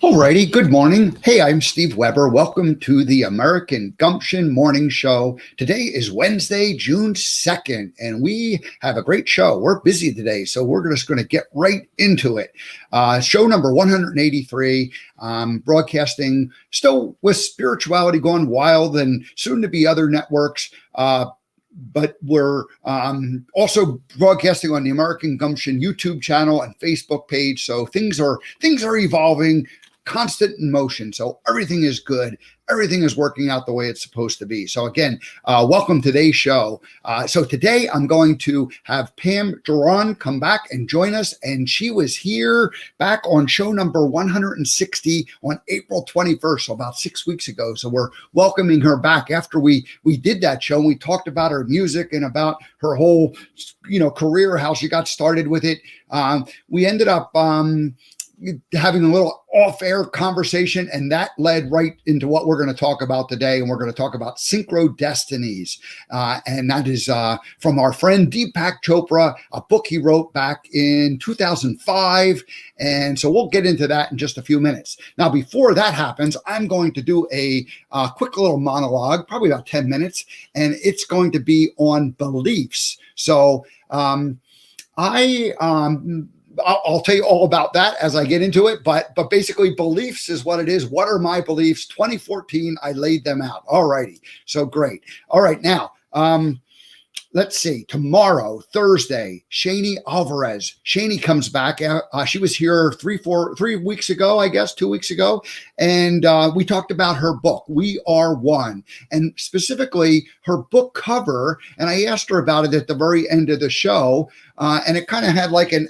Alrighty, good morning. Hey, I'm Steve Weber. Welcome to the American Gumption Morning Show. Today is Wednesday, June 2nd, and we have a great show. We're busy today, so we're just going to get right into it. Show number 183, broadcasting still with spirituality going wild and soon to be other networks. But we're also broadcasting on the American Gumption YouTube channel and Facebook page. So things are evolving, constant in motion. So everything is good. Everything is working out the way it's supposed to be. So again, welcome to today's show. So today I'm going to have Pam Gerrand come back and join us. And she was here back on show number 160 on April 21st, so about 6 weeks ago. So we're welcoming her back after we did that show. And we talked about her music and about her whole, career, how she got started with it. We ended up having a little off-air conversation, and that led right into what we're going to talk about today. And we're going to talk about Synchro-Destinies. And that is from our friend Deepak Chopra, a book he wrote back in 2005. And so we'll get into that in just a few minutes. Now, before that happens, I'm going to do a quick little monologue, probably about 10 minutes, and it's going to be on beliefs. So I'll tell you all about that as I get into it, but basically beliefs is what it is. What are my beliefs? 2014, I laid them out. All righty. So great. All right. Now, let's see. Tomorrow, Thursday, Shani Alvarez. Shani comes back. She was here 3 weeks ago, I guess, 2 weeks ago. And we talked about her book, We Are One, and specifically her book cover. And I asked her about it at the very end of the show. And it kind of had like a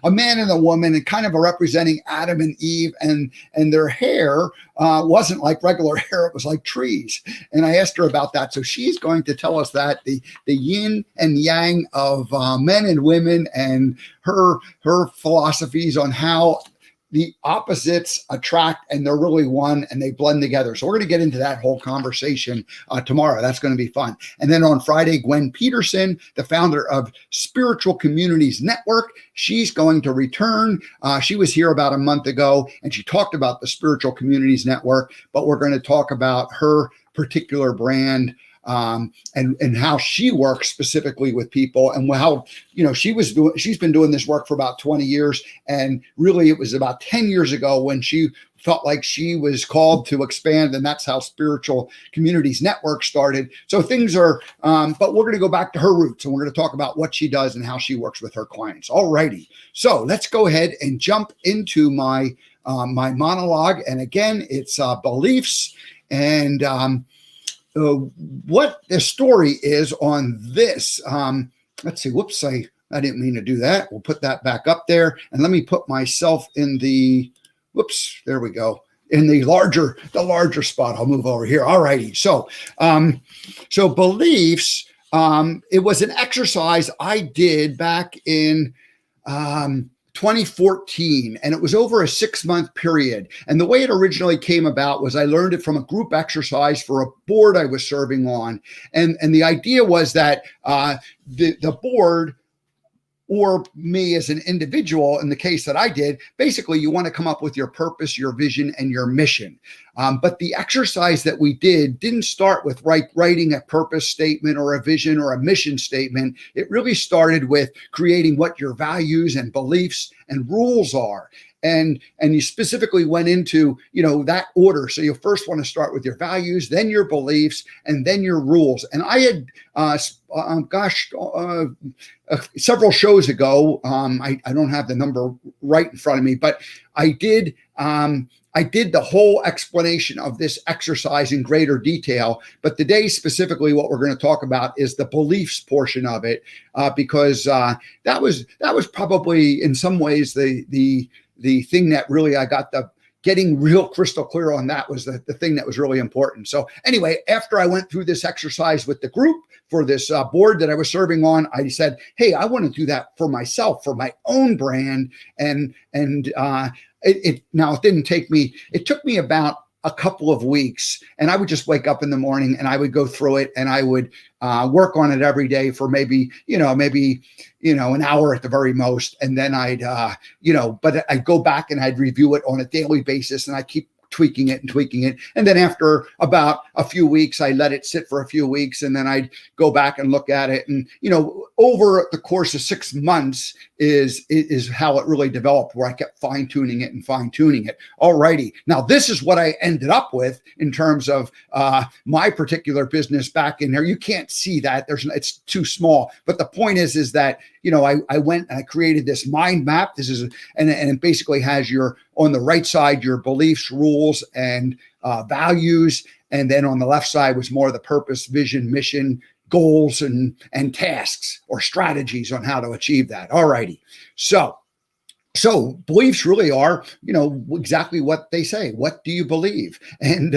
man and a woman, and kind of representing Adam and Eve, and their hair wasn't like regular hair. It was like trees. And I asked her about that. So she's going to tell us that the yin and yang of men and women, and her philosophies on how the opposites attract, and they're really one, and they blend together. So we're going to get into that whole conversation tomorrow. That's going to be fun. And then on Friday, Gwen Peterson, the founder of Spiritual Communities Network, she's going to return. She was here about a month ago, and she talked about the Spiritual Communities Network, but we're going to talk about her particular brand, and how she works specifically with people, and how, she's been doing this work for about 20 years. And really it was about 10 years ago when she felt like she was called to expand, and that's how Spiritual Communities Network started. So things are, but we're going to go back to her roots, and we're going to talk about what she does and how she works with her clients. All righty. So let's go ahead and jump into my monologue. And again, it's beliefs, and what the story is on this. Let's see. Whoops, I didn't mean to do that. We'll put that back up there, and let me put myself in the. Whoops, there we go. In the larger spot. I'll move over here. All righty. So beliefs. It was an exercise I did back in 2014, and it was over a 6-month period. And the way it originally came about was I learned it from a group exercise for a board I was serving on. And the idea was that the board, or me as an individual, in the case that I did, basically you want to come up with your purpose, your vision, and your mission. But the exercise that we didn't start with writing a purpose statement or a vision or a mission statement. It really started with creating what your values and beliefs and rules are. And you specifically went into, that order. So you first want to start with your values, then your beliefs, and then your rules. And I had, several shows ago, I don't have the number right in front of me, but I did the whole explanation of this exercise in greater detail. But today, specifically, what we're going to talk about is the beliefs portion of it, because that was probably in some ways the thing that really I got getting real crystal clear on. That was the thing that was really important. So anyway, after I went through this exercise with the group for this board that I was serving on, I said, hey, I want to do that for myself, for my own brand. And it didn't take me, it took me about a couple of weeks, and I would just wake up in the morning and I would go through it, and I would work on it every day for maybe an hour at the very most. And then but I'd go back and I'd review it on a daily basis, and I keep tweaking it. And then after about a few weeks, I let it sit for a few weeks, and then I'd go back and look at it. And, over the course of 6 months is how it really developed, where I kept fine tuning it. All righty. Now, this is what I ended up with in terms of my particular business back in there. You can't see that. It's too small. But the point is that, I went and I created this mind map. And it basically has on the right side, your beliefs, rules, and values. And then on the left side was more the purpose, vision, mission, goals, and tasks or strategies on how to achieve that. All righty. So beliefs really are, exactly what they say. What do you believe? And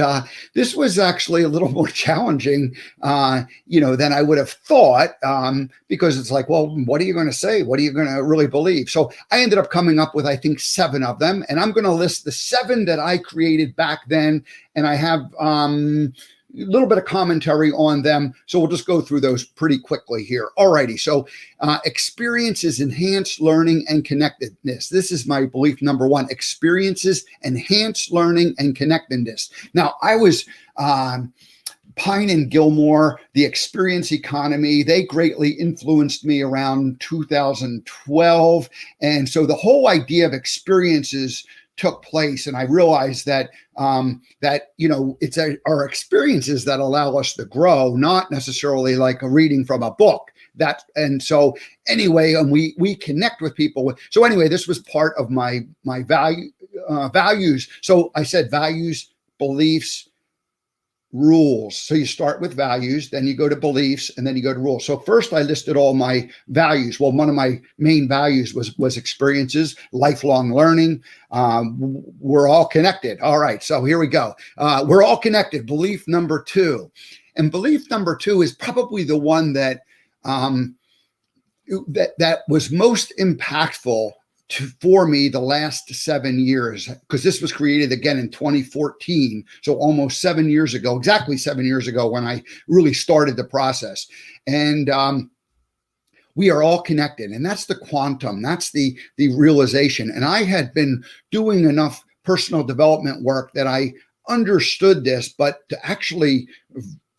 this was actually a little more challenging, than I would have thought, because it's like, well, what are you going to say? What are you going to really believe? So I ended up coming up with, I think, 7 of them. And I'm going to list the 7 that I created back then. And I have a little bit of commentary on them. So we'll just go through those pretty quickly here. Alrighty. So experiences enhance learning and connectedness. This is my belief number 1. Experiences enhance learning and connectedness. Now, I was Pine and Gilmore, The Experience Economy. They greatly influenced me around 2012. And so the whole idea of experiences took place, and I realized that it's our experiences that allow us to grow, not necessarily like a reading from a book. And so anyway, and we connect with people. So anyway, this was part of my values. So I said values, beliefs, rules. So you start with values, then you go to beliefs, and then you go to rules. So first I listed all my values. Well, one of my main values was experiences, lifelong learning. We're all connected. All right. So here we go. We're all connected. Belief number 2. And belief number 2 is probably the one that was most impactful for me the last 7 years, because this was created again in 2014. So almost 7 years ago, exactly 7 years ago, when I really started the process. And we are all connected. And that's the quantum. That's the realization. And I had been doing enough personal development work that I understood this, but to actually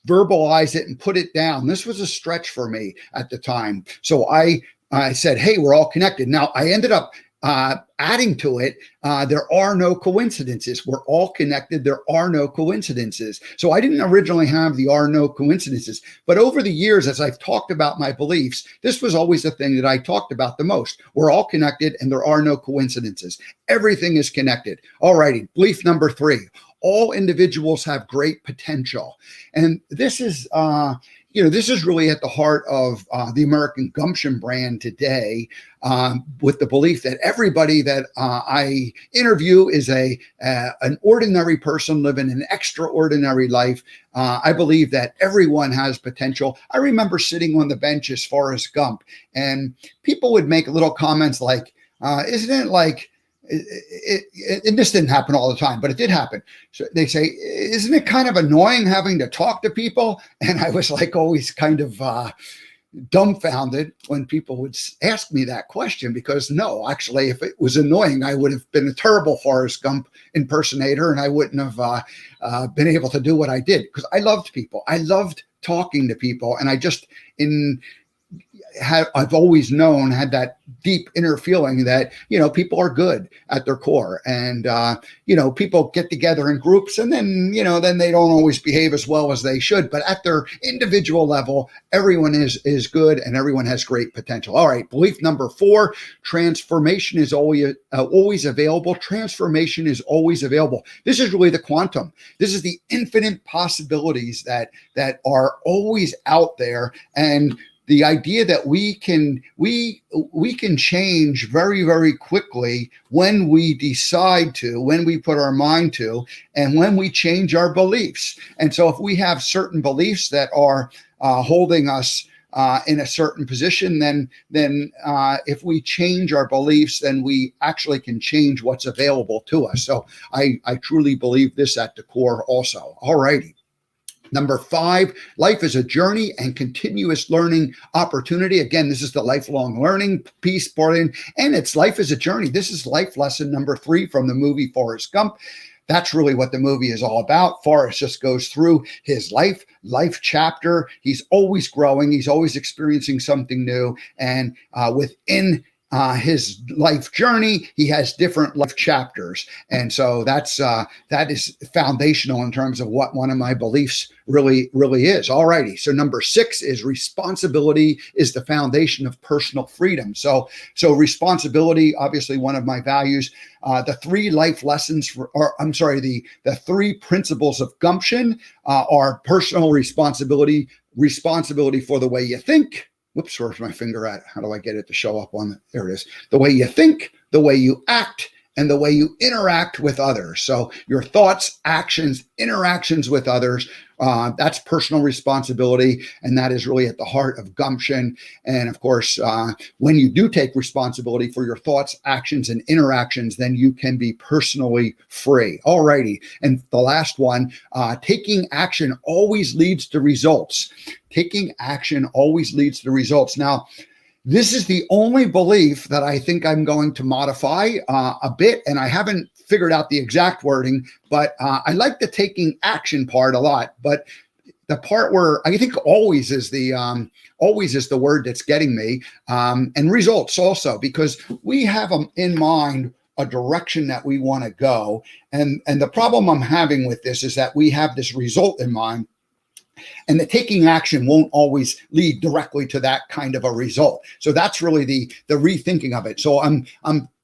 verbalize it and put it down, this was a stretch for me at the time. So I said, hey, we're all connected. Now, I ended up adding to it, there are no coincidences. We're all connected. There are no coincidences. So I didn't originally have the are no coincidences. But over the years, as I've talked about my beliefs, this was always the thing that I talked about the most. We're all connected and there are no coincidences. Everything is connected. All righty. Belief number 3. All individuals have great potential. And this is, this is really at the heart of the American Gumption brand today, with the belief that everybody that I interview is an ordinary person living an extraordinary life. I believe that everyone has potential. I remember sitting on the bench as Forrest Gump, and people would make little comments like, isn't it like, and this didn't happen all the time, but it did happen. So they say, isn't it kind of annoying having to talk to people? And I was like always kind of dumbfounded when people would ask me that question, because no, actually, if it was annoying, I would have been a terrible Forrest Gump impersonator, and I wouldn't have been able to do what I did, because I loved people. I loved talking to people, and I've always had that deep inner feeling that, people are good at their core, and, people get together in groups, and then they don't always behave as well as they should, but at their individual level, everyone is good and everyone has great potential. All right. Belief number 4, transformation is always available. Transformation is always available. This is really the quantum. This is the infinite possibilities that are always out there. And the idea that we can change very, very quickly when we decide to, when we put our mind to, and when we change our beliefs. And so if we have certain beliefs that are holding us in a certain position, then if we change our beliefs, then we actually can change what's available to us. So I truly believe this at the core also. All righty. Number 5, life is a journey and continuous learning opportunity. Again, this is the lifelong learning piece part in, and it's life is a journey. This is life lesson number 3 from the movie Forrest Gump. That's really what the movie is all about. Forrest just goes through his life chapter. He's always growing. He's always experiencing something new. And within his life journey, he has different life chapters. And so that is foundational in terms of what one of my beliefs really is. All righty. So number 6 is responsibility is the foundation of personal freedom. So responsibility, obviously one of my values. The 3 life lessons the 3 principles of Gumption are personal responsibility for the way you think. Whoops, where's my finger at? How do I get it to show up on it? There it is. The way you think, the way you act, and the way you interact with others. So your thoughts, actions, interactions with others, that's personal responsibility. And that is really at the heart of Gumption. And of course, when you do take responsibility for your thoughts, actions, and interactions, then you can be personally free. All righty. And the last one, taking action always leads to results. Taking action always leads to results. Now, this is the only belief that I think I'm going to modify a bit, and I haven't figured out the exact wording, but I like the taking action part a lot. But the part where I think always is the word that's getting me, and results also, because we have in mind a direction that we want to go, and the problem I'm having with this is that we have this result in mind. And the taking action won't always lead directly to that kind of a result. So that's really the rethinking of it. So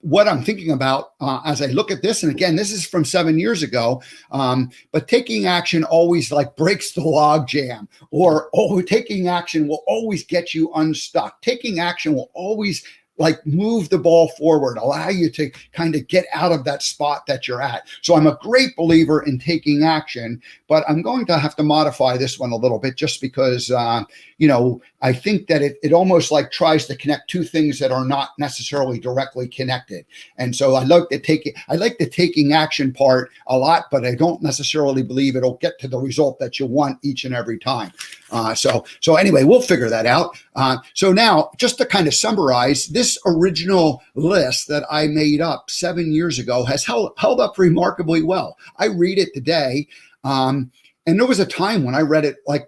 what I'm thinking about as I look at this, and again, this is from 7 years ago, but taking action always like breaks the log jam, or taking action will always get you unstuck. Taking action will always like move the ball forward, allow you to kind of get out of that spot that you're at. So I'm a great believer in taking action, but I'm going to have to modify this one a little bit just because, I think that it almost like tries to connect 2 things that are not necessarily directly connected. And so I like the taking action part a lot, but I don't necessarily believe it'll get to the result that you want each and every time. So anyway, we'll figure that out. So now, just to kind of summarize, this original list that I made up 7 years ago has held up remarkably well. I read it today, and there was a time when I read it like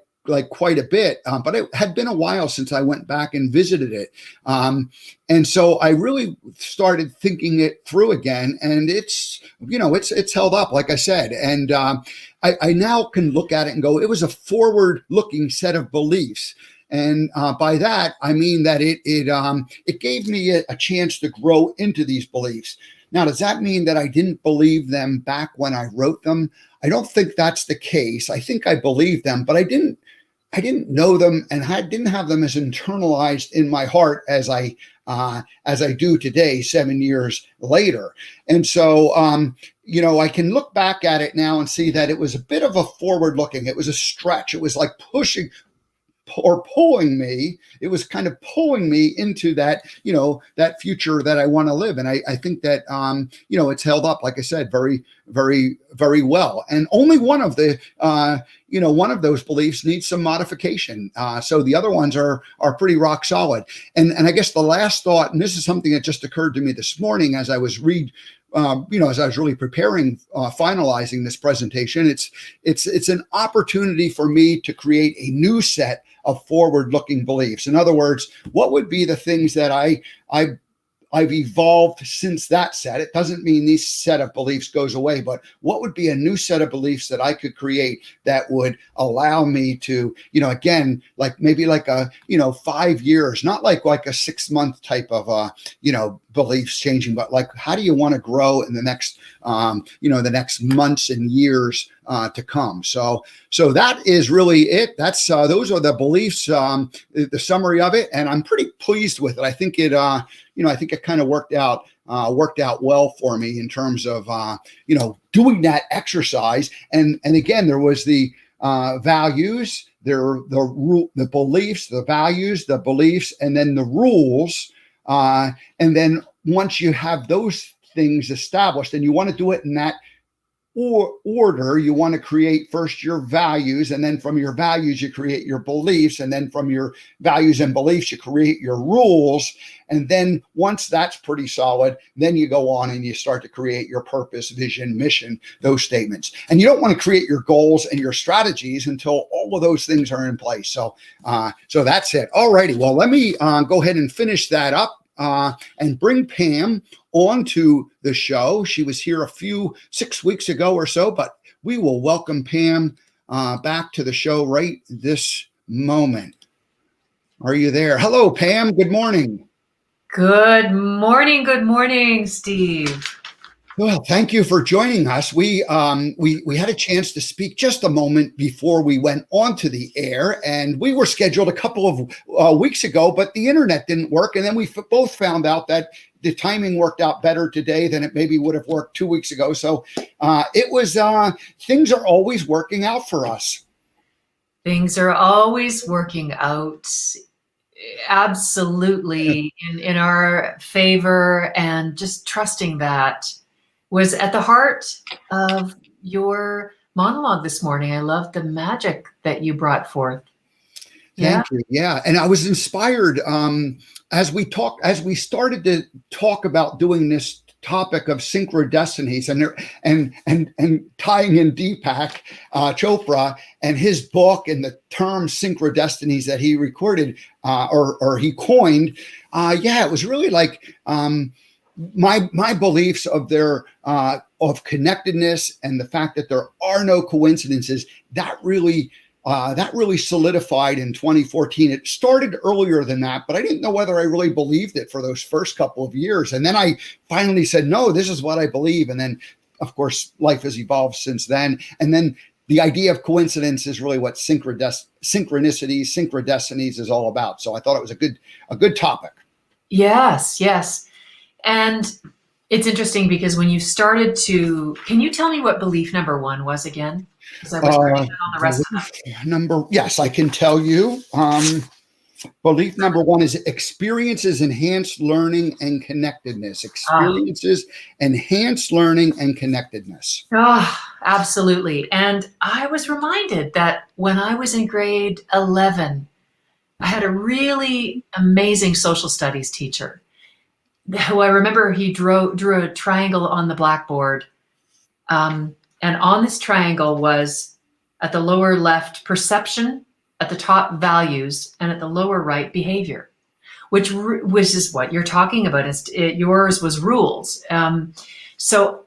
quite a bit, but it had been a while since I went back and visited it. And so I really started thinking it through again, and it's held up, like I said. And I now can look at it and go, it was a forward-looking set of beliefs. And by that, I mean that it gave me a chance to grow into these beliefs. Now, does that mean that I didn't believe them back when I wrote them? I don't think that's the case. I think I believed them, but I didn't know them, and I didn't have them as internalized in my heart as I do today, 7 years later. And so, I can look back at it now and see that it was a bit of a forward looking. It was a stretch. It was like pushing or pulling me. It was kind of pulling me into that, that future that I want to live. And I think that, it's held up, like I said, very, very, very well. And only one of those beliefs needs some modification. So the other ones are pretty rock solid. And I guess the last thought, and this is something that just occurred to me this morning as I was as I was really preparing, finalizing this presentation, it's an opportunity for me to create a new set of forward-looking beliefs. In other words, what would be the things that I've evolved since that set? It doesn't mean this set of beliefs goes away, but what would be a new set of beliefs that I could create that would allow me to, again, like maybe like 5 years, not like a 6-month type of, beliefs changing, but like, how do you want to grow in the next, the next months and years to come? So that is really it. That's those are the beliefs, the summary of it, and I'm pretty pleased with it. I think it, I think it kind of worked out well for me in terms of, doing that exercise. And again, there was the values, the beliefs, the values, the beliefs, and then the rules. And then once you have those things established, and you want to do it in that order, you want to create first your values, and then from your values you create your beliefs, and then from your values and beliefs you create your rules. And then once that's pretty solid, then you go on and you start to create your purpose, vision, mission, those statements. And you don't want to create your goals and your strategies until all of those things are in place. So that's it. All righty, well, let me go ahead and finish that up and bring Pam onto the show. She was here 6 weeks ago or so, but we will welcome Pam back to the show right this moment. Are you there? Hello, Pam. Good morning. Good morning, Steve. Well, thank you for joining us. We had a chance to speak just a moment before we went onto the air, and we were scheduled a couple of weeks ago, but the internet didn't work. And then we both found out that the timing worked out better today than it maybe would have worked 2 weeks ago. So it was things are always working out for us. Things are always working out absolutely in our favor, and just trusting that was at the heart of your monologue this morning. I love the magic that you brought forth. Thank you. Yeah. And I was inspired as we started to talk about doing this topic of synchro-destinies and tying in Deepak Chopra and his book and the term synchro-destinies that he recorded or he coined. It was really like my beliefs of their of connectedness and the fact that there are no coincidences, that really solidified in 2014. It started earlier than that, but I didn't know whether I really believed it for those first couple of years. And then I finally said, no, this is what I believe. And then, of course, life has evolved since then. And then the idea of coincidence is really what synchronicities, synchro-destinies is all about. So I thought it was a good topic. Yes. And it's interesting because when you started to, can you tell me what belief number 1 was again? Because I was writing down all the rest of them. Yes, I can tell you. Belief number 1 is experiences enhance learning and connectedness. Experiences enhance learning and connectedness. Absolutely. And I was reminded that when I was in grade 11, I had a really amazing social studies teacher who I remember he drew a triangle on the blackboard. And on this triangle was, at the lower left, perception, at the top, values, and at the lower right, behavior, which is what you're talking about. Yours was rules. So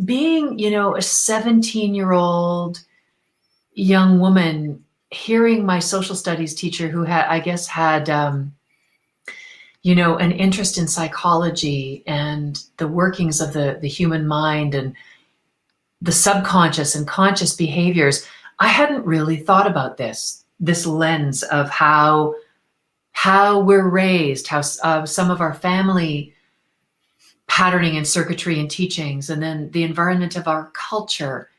being, a 17-year-old young woman, hearing my social studies teacher who had an interest in psychology and the workings of the human mind and the subconscious and conscious behaviors, I hadn't really thought about this lens of how we're raised, how some of our family patterning and circuitry and teachings, and then the environment of our culture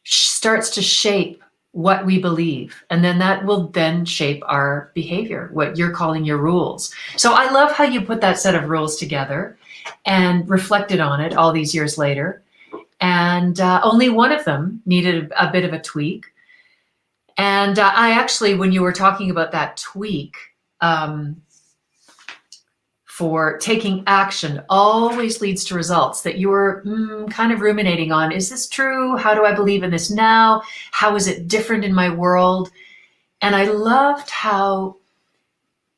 starts to shape what we believe. And then that will then shape our behavior, what you're calling your rules. So I love how you put that set of rules together and reflected on it all these years later. And only one of them needed a bit of a tweak. And I actually, when you were talking about that tweak, for taking action always leads to results, that you were kind of ruminating on, is this true? How do I believe in this now? How is it different in my world? And I loved how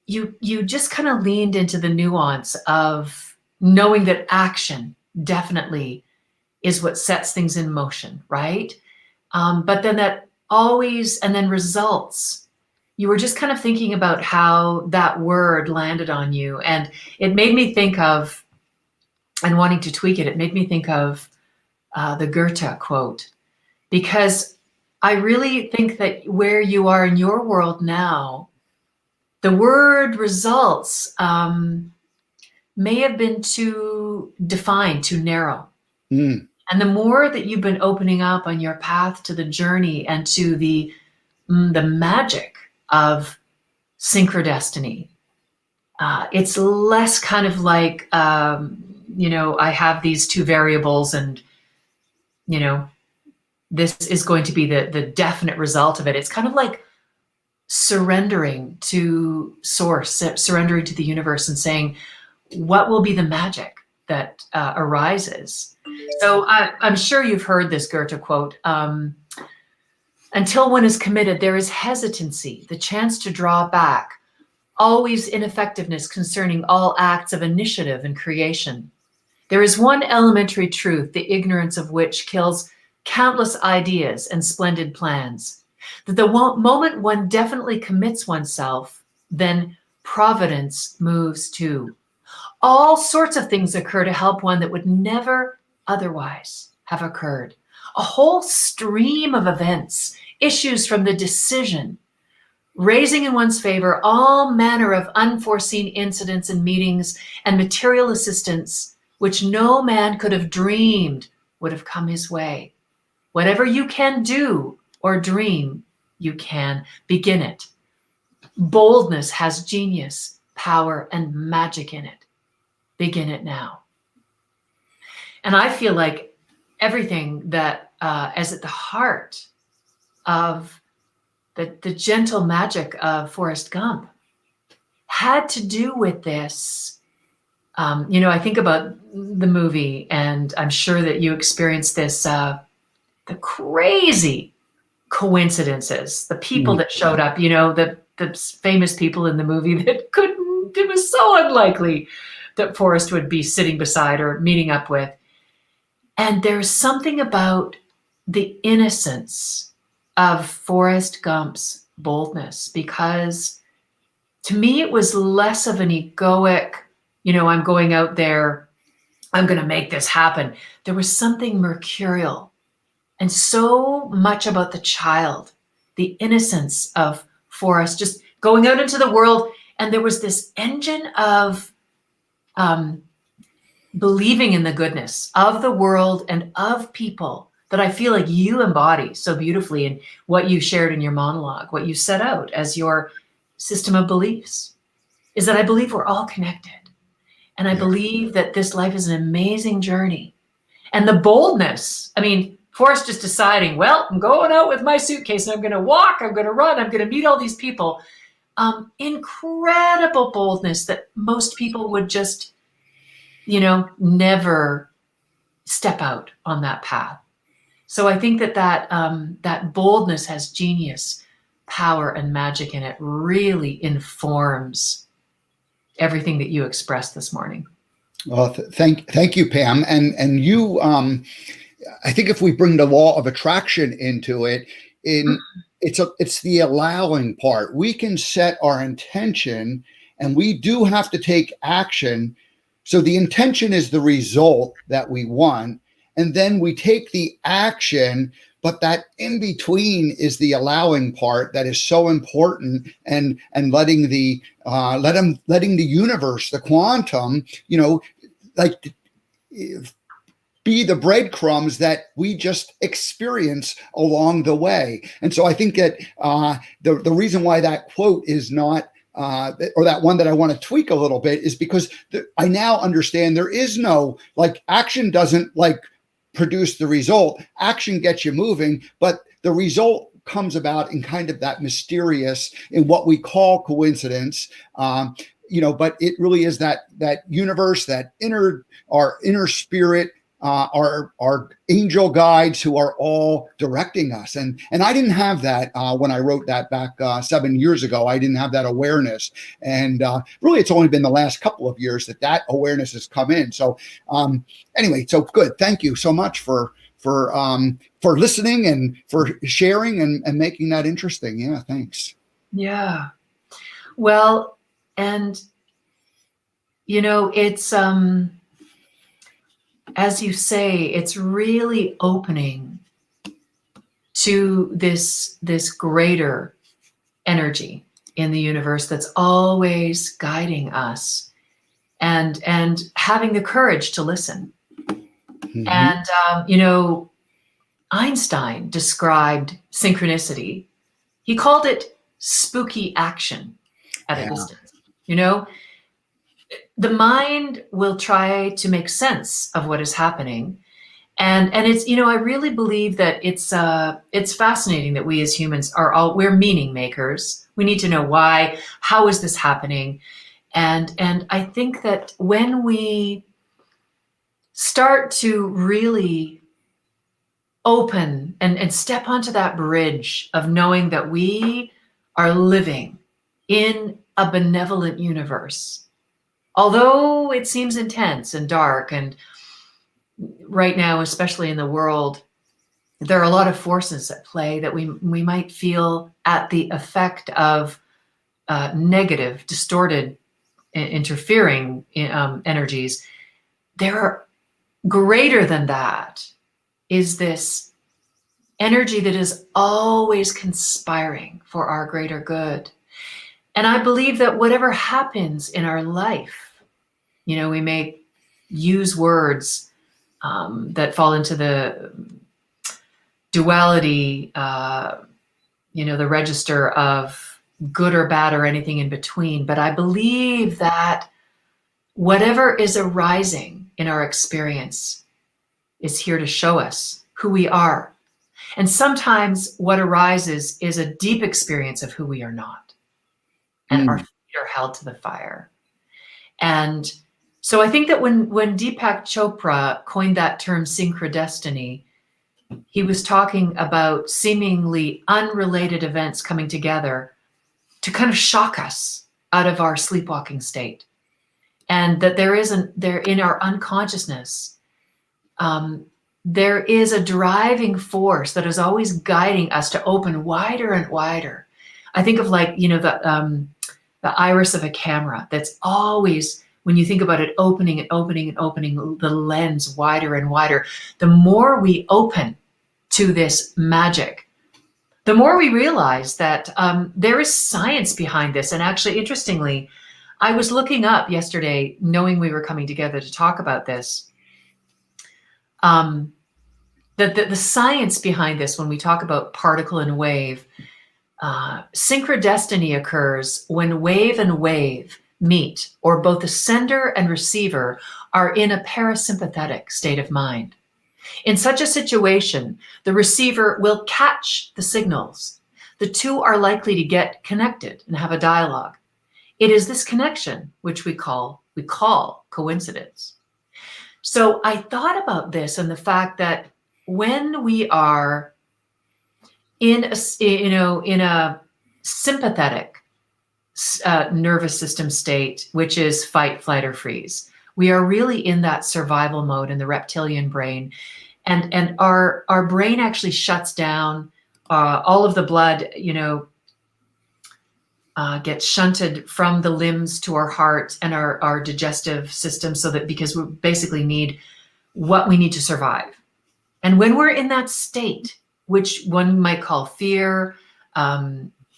you just kind of leaned into the nuance of knowing that action definitely is what sets things in motion, right? But then that always, and then results. You were just kind of thinking about how that word landed on you. And it made me think of, and wanting to tweak it, it made me think of the Goethe quote. Because I really think that where you are in your world now, the word results may have been too defined, too narrow. And the more that you've been opening up on your path to the journey and to the the magic of Synchro-Destiny. It's less kind of like, I have these two variables and, this is going to be the definite result of it. It's kind of like surrendering to source, surrendering to the universe and saying, what will be the magic that arises? So I'm sure you've heard this Goethe quote, until one is committed, there is hesitancy, the chance to draw back, always ineffectiveness concerning all acts of initiative and creation. There is one elementary truth, the ignorance of which kills countless ideas and splendid plans, that the moment one definitely commits oneself, then providence moves too. All sorts of things occur to help one that would never otherwise have occurred. A whole stream of events issues from the decision, raising in one's favor all manner of unforeseen incidents and meetings and material assistance, which no man could have dreamed would have come his way. Whatever you can do or dream, you can begin it. Boldness has genius, power, and magic in it. Begin it now. And I feel like everything that is at the heart of the gentle magic of Forrest Gump had to do with this. I think about the movie, and I'm sure that you experienced this, the crazy coincidences, the people that showed up, the famous people in the movie that couldn't, it was so unlikely that Forrest would be sitting beside or meeting up with. And there's something about the innocence of Forrest Gump's boldness, because to me, it was less of an egoic, I'm going out there, I'm going to make this happen. There was something mercurial and so much about the child, the innocence of Forrest just going out into the world. And there was this engine of believing in the goodness of the world and of people that I feel like you embody so beautifully in what you shared in your monologue, what you set out as your system of beliefs, is that I believe we're all connected. And I believe that this life is an amazing journey. And the boldness, Forrest just deciding, well, I'm going out with my suitcase and I'm going to walk, I'm going to run, I'm going to meet all these people. Incredible boldness that most people would just, never step out on that path. So I think that boldness has genius, power, and magic in it, really informs everything that you expressed this morning. Well, thank you, Pam. And you, I think if we bring the law of attraction into it, it's the allowing part. We can set our intention, and we do have to take action. So the intention is the result that we want, and then we take the action, but that in between is the allowing part that is so important, and letting the universe, the quantum, be the breadcrumbs that we just experience along the way. And so I think that the reason why that quote is not, or that one that I want to tweak a little bit, is because I now understand there is no, action doesn't produce the result. Action gets you moving, but the result comes about in kind of that mysterious, in what we call coincidence. But it really is that universe, our inner spirit, our angel guides who are all directing us. And I didn't have that when I wrote that back 7 years ago. I didn't have that awareness. And really, it's only been the last couple of years that awareness has come in. So anyway, so good. Thank you so much for listening and for sharing and making that interesting. Yeah, thanks. Yeah. Well, and it's as you say, it's really opening to this greater energy in the universe that's always guiding us, and having the courage to listen. Mm-hmm. And Einstein described synchronicity he called it spooky action at a distance. You know, the mind will try to make sense of what is happening. And it's, you know, I really believe that it's fascinating that we as humans we're meaning makers. We need to know why, how is this happening? And I think that when we start to really open and step onto that bridge of knowing that we are living in a benevolent universe, although it seems intense and dark, and right now, especially in the world, there are a lot of forces at play that we might feel at the effect of negative, distorted, interfering energies. There are greater than that is this energy that is always conspiring for our greater good. And I believe that whatever happens in our life, you know, we may use words that fall into the duality, you know, the register of good or bad or anything in between. But I believe that whatever is arising in our experience is here to show us who we are. And sometimes what arises is a deep experience of who we are not. And our feet are held to the fire. And so I think that when Deepak Chopra coined that term Synchro-Destiny, he was talking about seemingly unrelated events coming together to kind of shock us out of our sleepwalking state. And that there in our unconsciousness, there is a driving force that is always guiding us to open wider and wider. I think of, like, you know, the iris of a camera that's always, when you think about it, opening and opening and opening the lens wider and wider. The more we open to this magic, the more we realize that there is science behind this. And actually, interestingly, I was looking up yesterday, knowing we were coming together to talk about this, the science behind this, when we talk about particle and wave, synchro-destiny occurs when wave and wave meet, or both the sender and receiver are in a parasympathetic state of mind. In such a situation, the receiver will catch the signals. The two are likely to get connected and have a dialogue. It is this connection which we call coincidence. So I thought about this and the fact that when we are in a sympathetic nervous system state, which is fight, flight, or freeze, we are really in that survival mode in the reptilian brain, and our brain actually shuts down. All of the blood, gets shunted from the limbs to our heart and our digestive system, so that, because we basically need what we need to survive. And when we're in that state, which one might call fear,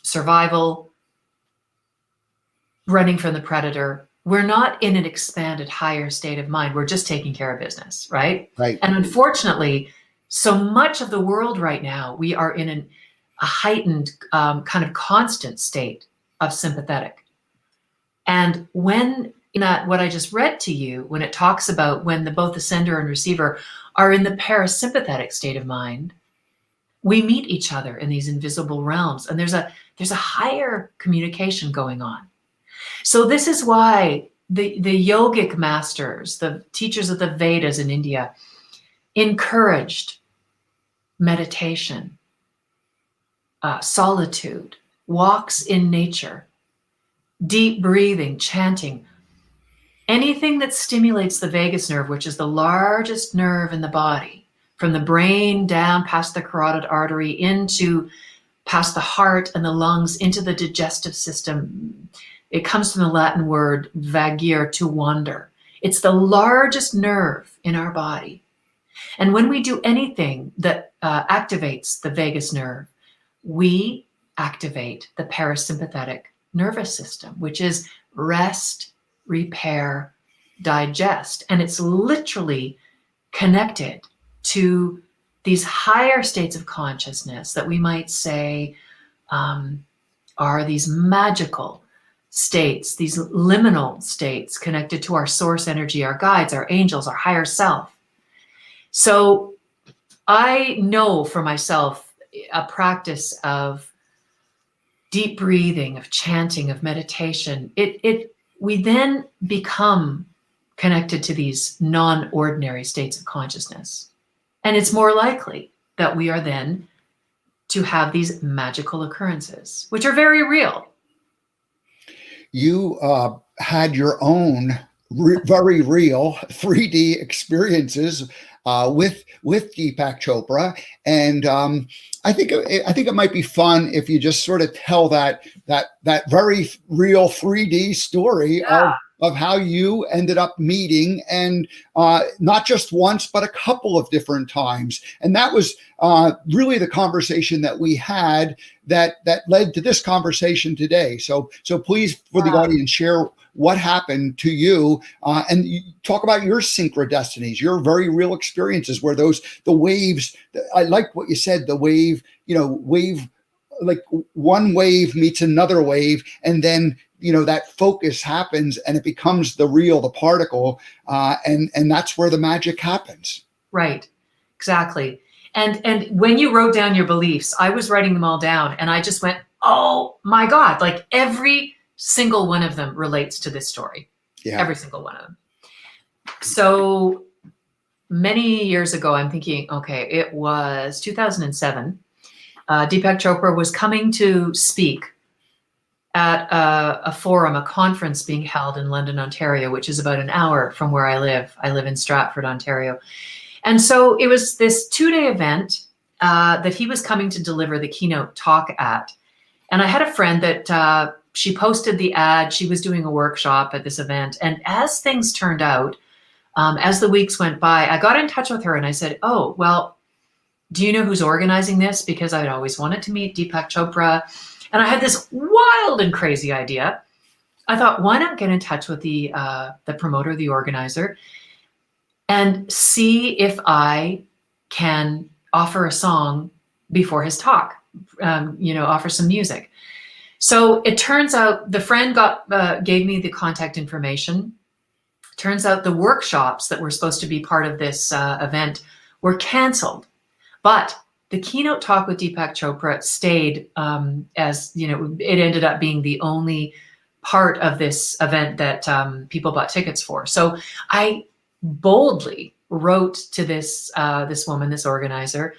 survival, running from the predator, we're not in an expanded, higher state of mind. We're just taking care of business, right? Right. And unfortunately, so much of the world right now, we are in a heightened, kind of constant state of sympathetic. And when in that, what I just read to you, when it talks about when both the sender and receiver are in the parasympathetic state of mind, we meet each other in these invisible realms, and there's a higher communication going on. So this is why the yogic masters, the teachers of the Vedas in India, encouraged meditation, solitude, walks in nature, deep breathing, chanting, anything that stimulates the vagus nerve, which is the largest nerve in the body, from the brain down past the carotid artery into past the heart and the lungs into the digestive system. It comes from the Latin word vagere, to wander. It's the largest nerve in our body. And when we do anything that activates the vagus nerve, we activate the parasympathetic nervous system, which is rest, repair, digest. And it's literally connected to these higher states of consciousness that we might say are these magical states, these liminal states connected to our source energy, our guides, our angels, our higher self. So I know for myself a practice of deep breathing, of chanting, of meditation. We then become connected to these non-ordinary states of consciousness. And it's more likely that we are then to have these magical occurrences, which are very real. You had your own very real 3D experiences with Deepak Chopra, and I think it might be fun if you just sort of tell that very real 3D story of how you ended up meeting, and not just once, but a couple of different times. And that was really the conversation that we had that led to this conversation today. So please, for the audience, share what happened to you, and you talk about your synchro-destinies, your very real experiences where the waves, I like what you said, the wave, like one wave meets another wave, and then that focus happens and it becomes the particle, and that's where the magic happens. Right, exactly. And when you wrote down your beliefs, I was writing them all down, and I just went, oh my God, like every single one of them relates to this story. Yeah. Every single one of them. So many years ago, I'm thinking, okay, it was 2007. Deepak Chopra was coming to speak at a forum, a conference being held in London, Ontario, which is about an hour from where I live. I live in Stratford, Ontario. And so it was this 2-day event that he was coming to deliver the keynote talk at. And I had a friend that she posted the ad. She was doing a workshop at this event. And as things turned out, as the weeks went by, I got in touch with her and I said, oh, well, do you know who's organizing this? Because I'd always wanted to meet Deepak Chopra. And I had this wild and crazy idea. I thought, why not get in touch with the promoter, the organizer, and see if I can offer a song before his talk, offer some music. So it turns out the friend gave me the contact information. Turns out the workshops that were supposed to be part of this event were canceled. But the keynote talk with Deepak Chopra stayed, as it ended up being the only part of this event that people bought tickets for. So I boldly wrote to this woman, this organizer,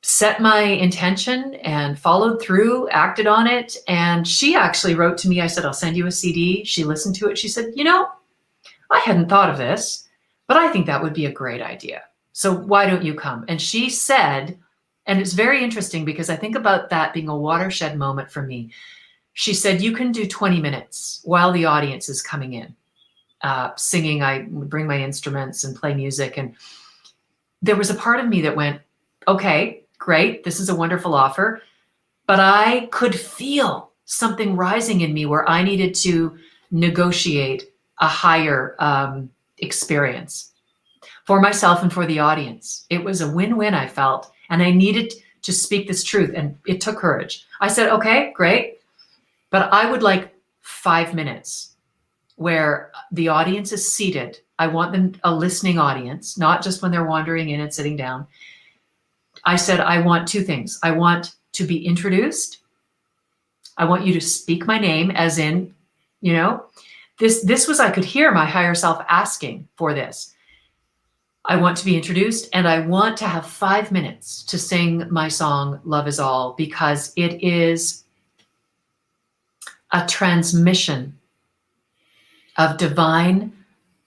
set my intention and followed through, acted on it. And she actually wrote to me. I said, I'll send you a CD. She listened to it. She said, I hadn't thought of this, but I think that would be a great idea. So why don't you come? And she said, and it's very interesting because I think about that being a watershed moment for me. She said, you can do 20 minutes while the audience is coming in, singing. I would bring my instruments and play music. And there was a part of me that went, okay, great. This is a wonderful offer. But I could feel something rising in me where I needed to negotiate a higher experience for myself and for the audience. It was a win-win, I felt, and I needed to speak this truth, and it took courage. I said, okay, great, but I would like 5 minutes where the audience is seated. I want them a listening audience, not just when they're wandering in and sitting down. I said, I want 2 things. I want to be introduced. I want you to speak my name, as in, this was, I could hear my higher self asking for this. I want to be introduced, and I want to have 5 minutes to sing my song, Love Is All, because it is a transmission of divine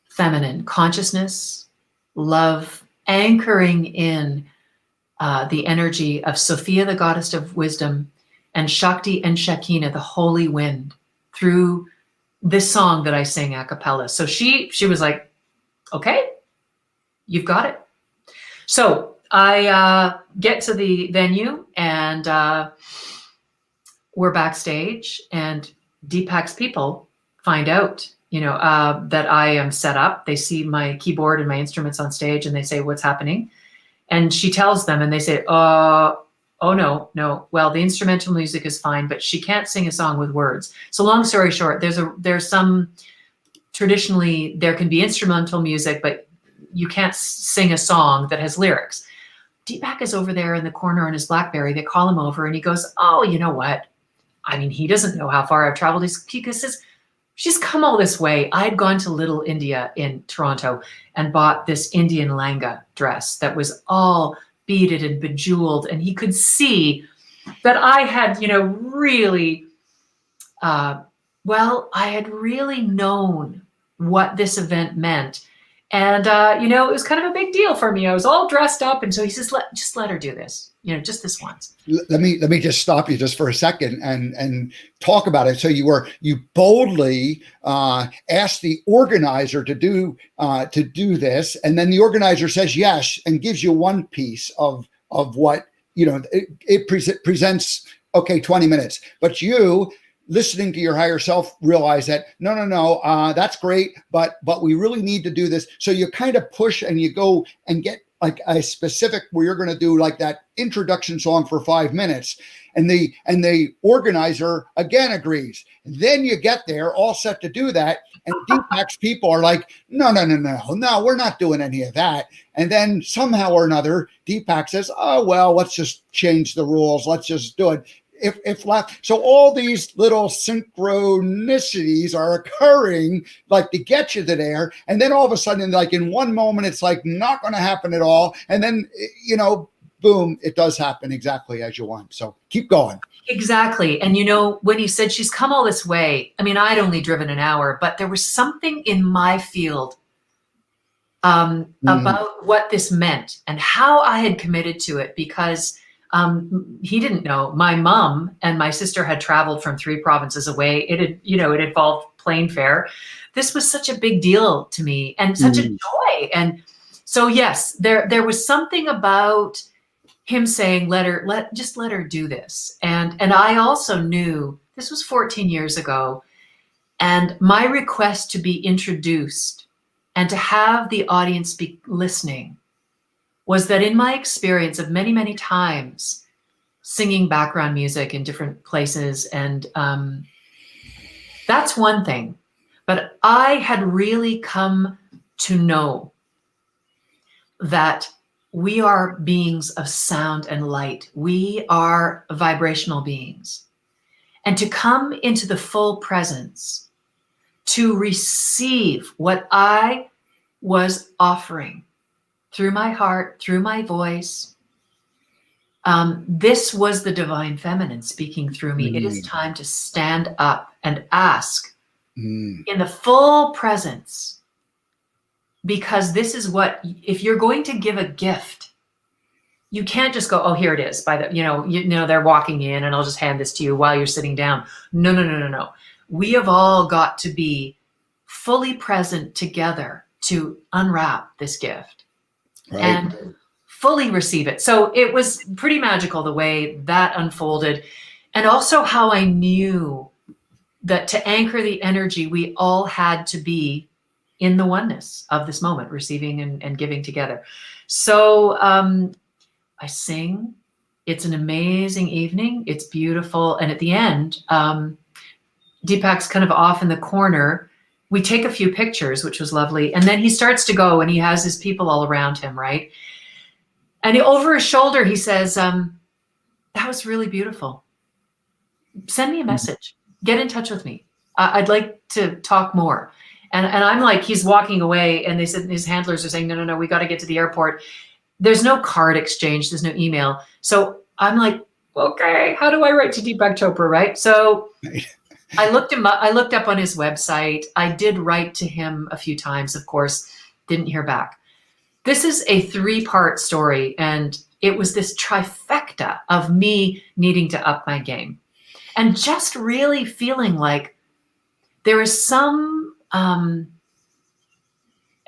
feminine consciousness, love, anchoring in the energy of Sophia, the goddess of wisdom, and Shakti and Shekinah, the holy wind, through this song that I sing a cappella. So she was like, okay, you've got it. So I get to the venue, and we're backstage, and Deepak's people find out, that I am set up. They see my keyboard and my instruments on stage, and they say, what's happening? And she tells them, and they say, oh no, no. Well, the instrumental music is fine, but she can't sing a song with words. So long story short, there's some, traditionally there can be instrumental music, but you can't sing a song that has lyrics. Deepak is over there in the corner on his BlackBerry. They call him over and he goes, oh, you know what? I mean, he doesn't know how far I've traveled. He says, she's come all this way. I'd gone to Little India in Toronto and bought this Indian Langa dress that was all beaded and bejeweled. And he could see that I had, really, I had really known what this event meant. And, it was kind of a big deal for me. I was all dressed up. And so he says, just let her do this, just this once. Let me just stop you just for a second and talk about it. So you boldly asked the organizer to do this, and then the organizer says yes and gives you one piece of what it presents. Okay, 20 minutes, but you, listening to your higher self, realize that no, that's great, but we really need to do this. So you kind of push and you go and get like a specific where you're going to do like that introduction song for 5 minutes, and the organizer again agrees. Then you get there all set to do that, and Deepak's people are like, no, we're not doing any of that. And then somehow or another, Deepak says, oh well, let's just change the rules. Let's just do it. If left, so all these little synchronicities are occurring, like to get you to there, and then all of a sudden, like in one moment, it's like not going to happen at all, and then boom, it does happen exactly as you want. So keep going. Exactly, and when he said she's come all this way, I mean, I'd only driven an hour, but there was something in my field about what this meant and how I had committed to it, because he didn't know. My mom and my sister had traveled from 3 provinces away. It involved plane fare. This was such a big deal to me and such a joy. And so, yes, there was something about him saying, just let her do this. And I also knew this was 14 years ago. And my request to be introduced and to have the audience be listening was that in my experience of many, many times singing background music in different places, and that's one thing, but I had really come to know that we are beings of sound and light. We are vibrational beings. And to come into the full presence, to receive what I was offering, through my heart, through my voice. This was the divine feminine speaking through me. It is time to stand up and ask in the full presence, because this is what, if you're going to give a gift, you can't just go, oh, here it is, by the, they're walking in and I'll just hand this to you while you're sitting down. No. We have all got to be fully present together to unwrap this gift. Right. And fully receive it. So it was pretty magical the way that unfolded, and also how I knew that to anchor the energy, we all had to be in the oneness of this moment, receiving and giving together. So I sing. It's an amazing evening. It's beautiful. And at the end, Deepak's kind of off in the corner. We take a few pictures, which was lovely. And then he starts to go and he has his people all around him, right? And over his shoulder, he says, that was really beautiful. Send me a message. Get in touch with me. I'd like to talk more. And I'm like, he's walking away, and they said, his handlers are saying, no, we got to get to the airport. There's no card exchange. There's no email. So I'm like, okay, how do I write to Deepak Chopra, right? So I looked him up. I looked up on his website. I did write to him a few times, of course, didn't hear back. This is a 3-part story, and it was this trifecta of me needing to up my game and just really feeling like there is some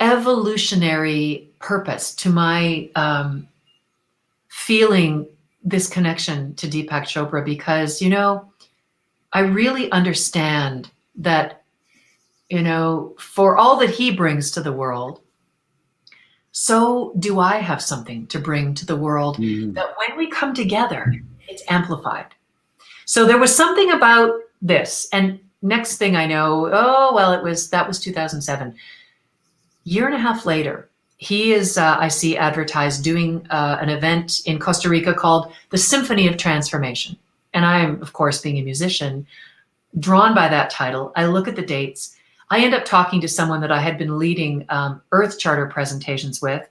evolutionary purpose to my feeling this connection to Deepak Chopra, because, I really understand that, for all that he brings to the world, so do I have something to bring to the world that when we come together, it's amplified. So there was something about this. And next thing I know, that was 2007. Year and a half later, he is, I see advertised doing an event in Costa Rica called the Symphony of Transformation. And I am, of course, being a musician, drawn by that title. I look at the dates. I end up talking to someone that I had been leading Earth Charter presentations with.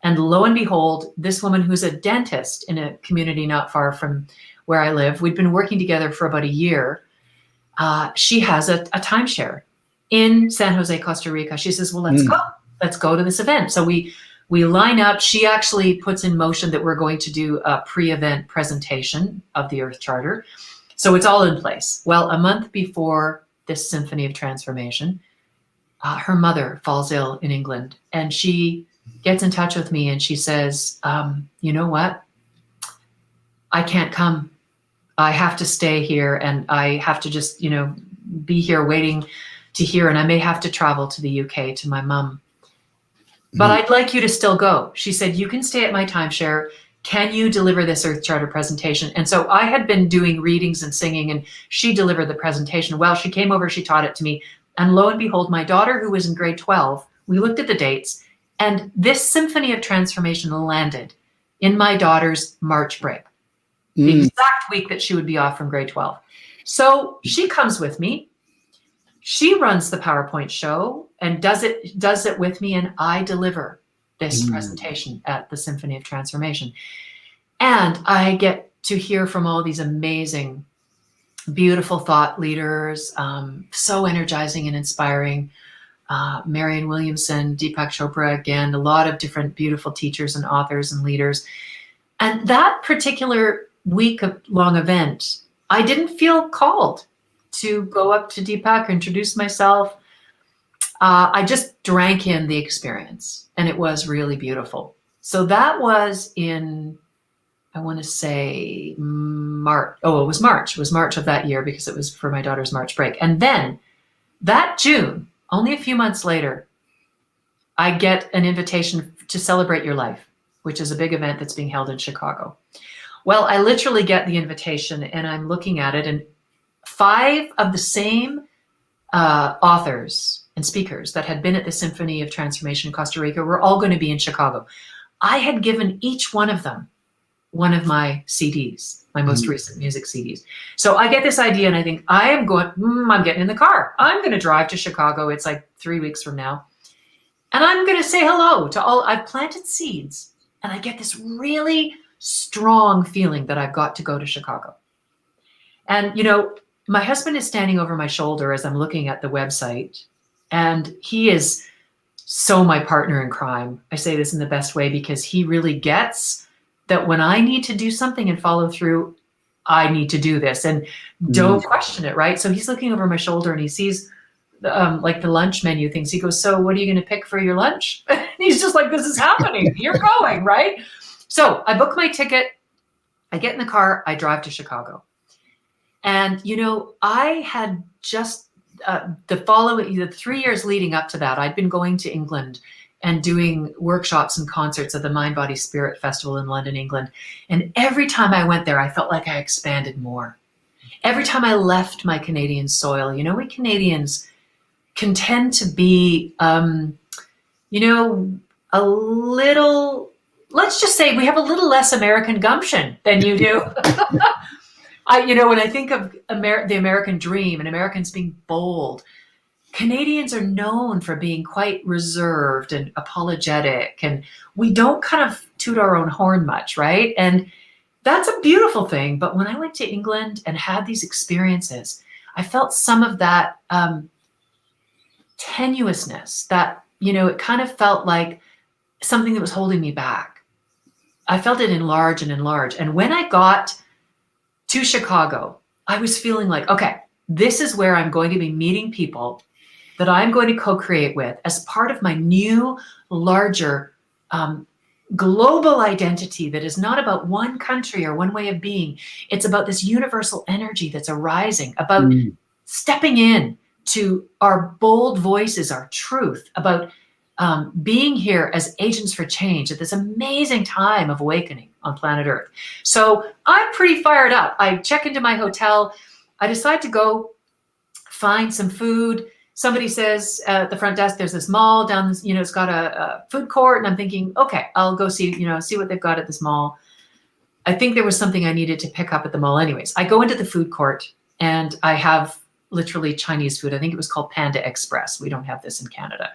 And lo and behold, this woman who's a dentist in a community not far from where I live, we'd been working together for about a year. She has a timeshare in San Jose, Costa Rica. She says, well, let's go to this event. So we line up. She actually puts in motion that we're going to do a pre-event presentation of the Earth Charter. So it's all in place. Well, a month before this Symphony of Transformation, her mother falls ill in England, and she gets in touch with me and she says, you know what? I can't come. I have to stay here, and I have to just, be here waiting to hear, and I may have to travel to the UK to my mom. But I'd like you to still go. She said, you can stay at my timeshare. Can you deliver this Earth Charter presentation? And so I had been doing readings and singing, and she delivered the presentation. Well, she came over, she taught it to me. And lo and behold, my daughter, who was in grade 12, we looked at the dates, and this Symphony of Transformation landed in my daughter's March break, the exact week that she would be off from grade 12. So she comes with me. She runs the PowerPoint show and does it with me, and I deliver this presentation at the Symphony of Transformation. And I get to hear from all these amazing, beautiful thought leaders, so energizing and inspiring. Marianne Williamson, Deepak Chopra, again, a lot of different beautiful teachers and authors and leaders. And that particular week-long event, I didn't feel called to go up to Deepak or introduce myself. I just drank in the experience, and it was really beautiful. So that was in, I want to say March. Oh, it was March. It was March of that year because it was for my daughter's March break. And then that June, only a few months later, I get an invitation to Celebrate Your Life, which is a big event that's being held in Chicago. Well, I literally get the invitation, and I'm looking at it, and 5 of the same authors and speakers that had been at the Symphony of Transformation in Costa Rica were all going to be in Chicago. I had given each one of them one of my CDs, my most recent music CDs. So I get this idea, and I think, I'm getting in the car. I'm going to drive to Chicago. It's like 3 weeks from now. And I'm going to say hello to all. I've planted seeds, and I get this really strong feeling that I've got to go to Chicago. And, my husband is standing over my shoulder as I'm looking at the website, and he is so my partner in crime. I say this in the best way because he really gets that when I need to do something and follow through, I need to do this, and don't question it, right? So he's looking over my shoulder, and he sees like the lunch menu things. He goes, so what are you going to pick for your lunch? And he's just like, this is happening. You're going, right? So I book my ticket. I get in the car. I drive to Chicago. And, I had just the 3 years leading up to that, I'd been going to England and doing workshops and concerts at the Mind, Body, Spirit Festival in London, England. And every time I went there, I felt like I expanded more. Every time I left my Canadian soil, we Canadians can tend to be, a little, let's just say we have a little less American gumption than you do. When I think of the American dream and Americans being bold, Canadians are known for being quite reserved and apologetic, and we don't kind of toot our own horn much, right? And that's a beautiful thing. But when I went to England and had these experiences, I felt some of that tenuousness, that, it kind of felt like something that was holding me back. I felt it enlarge and enlarge. And when I got to Chicago, I was feeling like, okay, this is where I'm going to be meeting people that I'm going to co-create with as part of my new, larger global identity that is not about one country or one way of being. It's about this universal energy that's arising, about stepping in to our bold voices, our truth, about being here as agents for change at this amazing time of awakening on planet Earth. So I'm pretty fired up. I check into my hotel. I decide to go find some food. Somebody says at the front desk, there's this mall down this, it's got a food court. And I'm thinking, okay, I'll go see what they've got at this mall. I think there was something I needed to pick up at the mall anyways. I go into the food court and I have literally Chinese food. I think it was called Panda Express. We don't have this in Canada.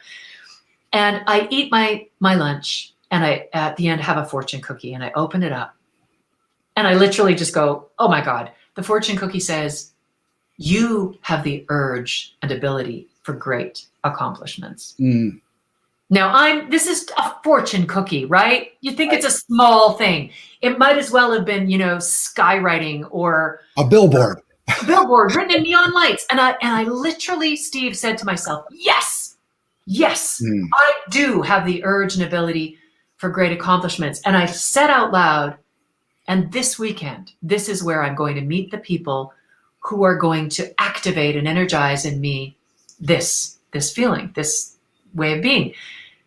And I eat my lunch, and I, at the end, have a fortune cookie, and I open it up. And I literally just go, oh my God. The fortune cookie says, you have the urge and ability for great accomplishments. Mm. Now this is a fortune cookie, right? You think it's a small thing. It might as well have been, skywriting or a billboard. A billboard written in neon lights. And I literally, Steve, said to myself, yes, I do have the urge and ability for great accomplishments. And I said out loud, and this weekend, this is where I'm going to meet the people who are going to activate and energize in me this feeling, this way of being.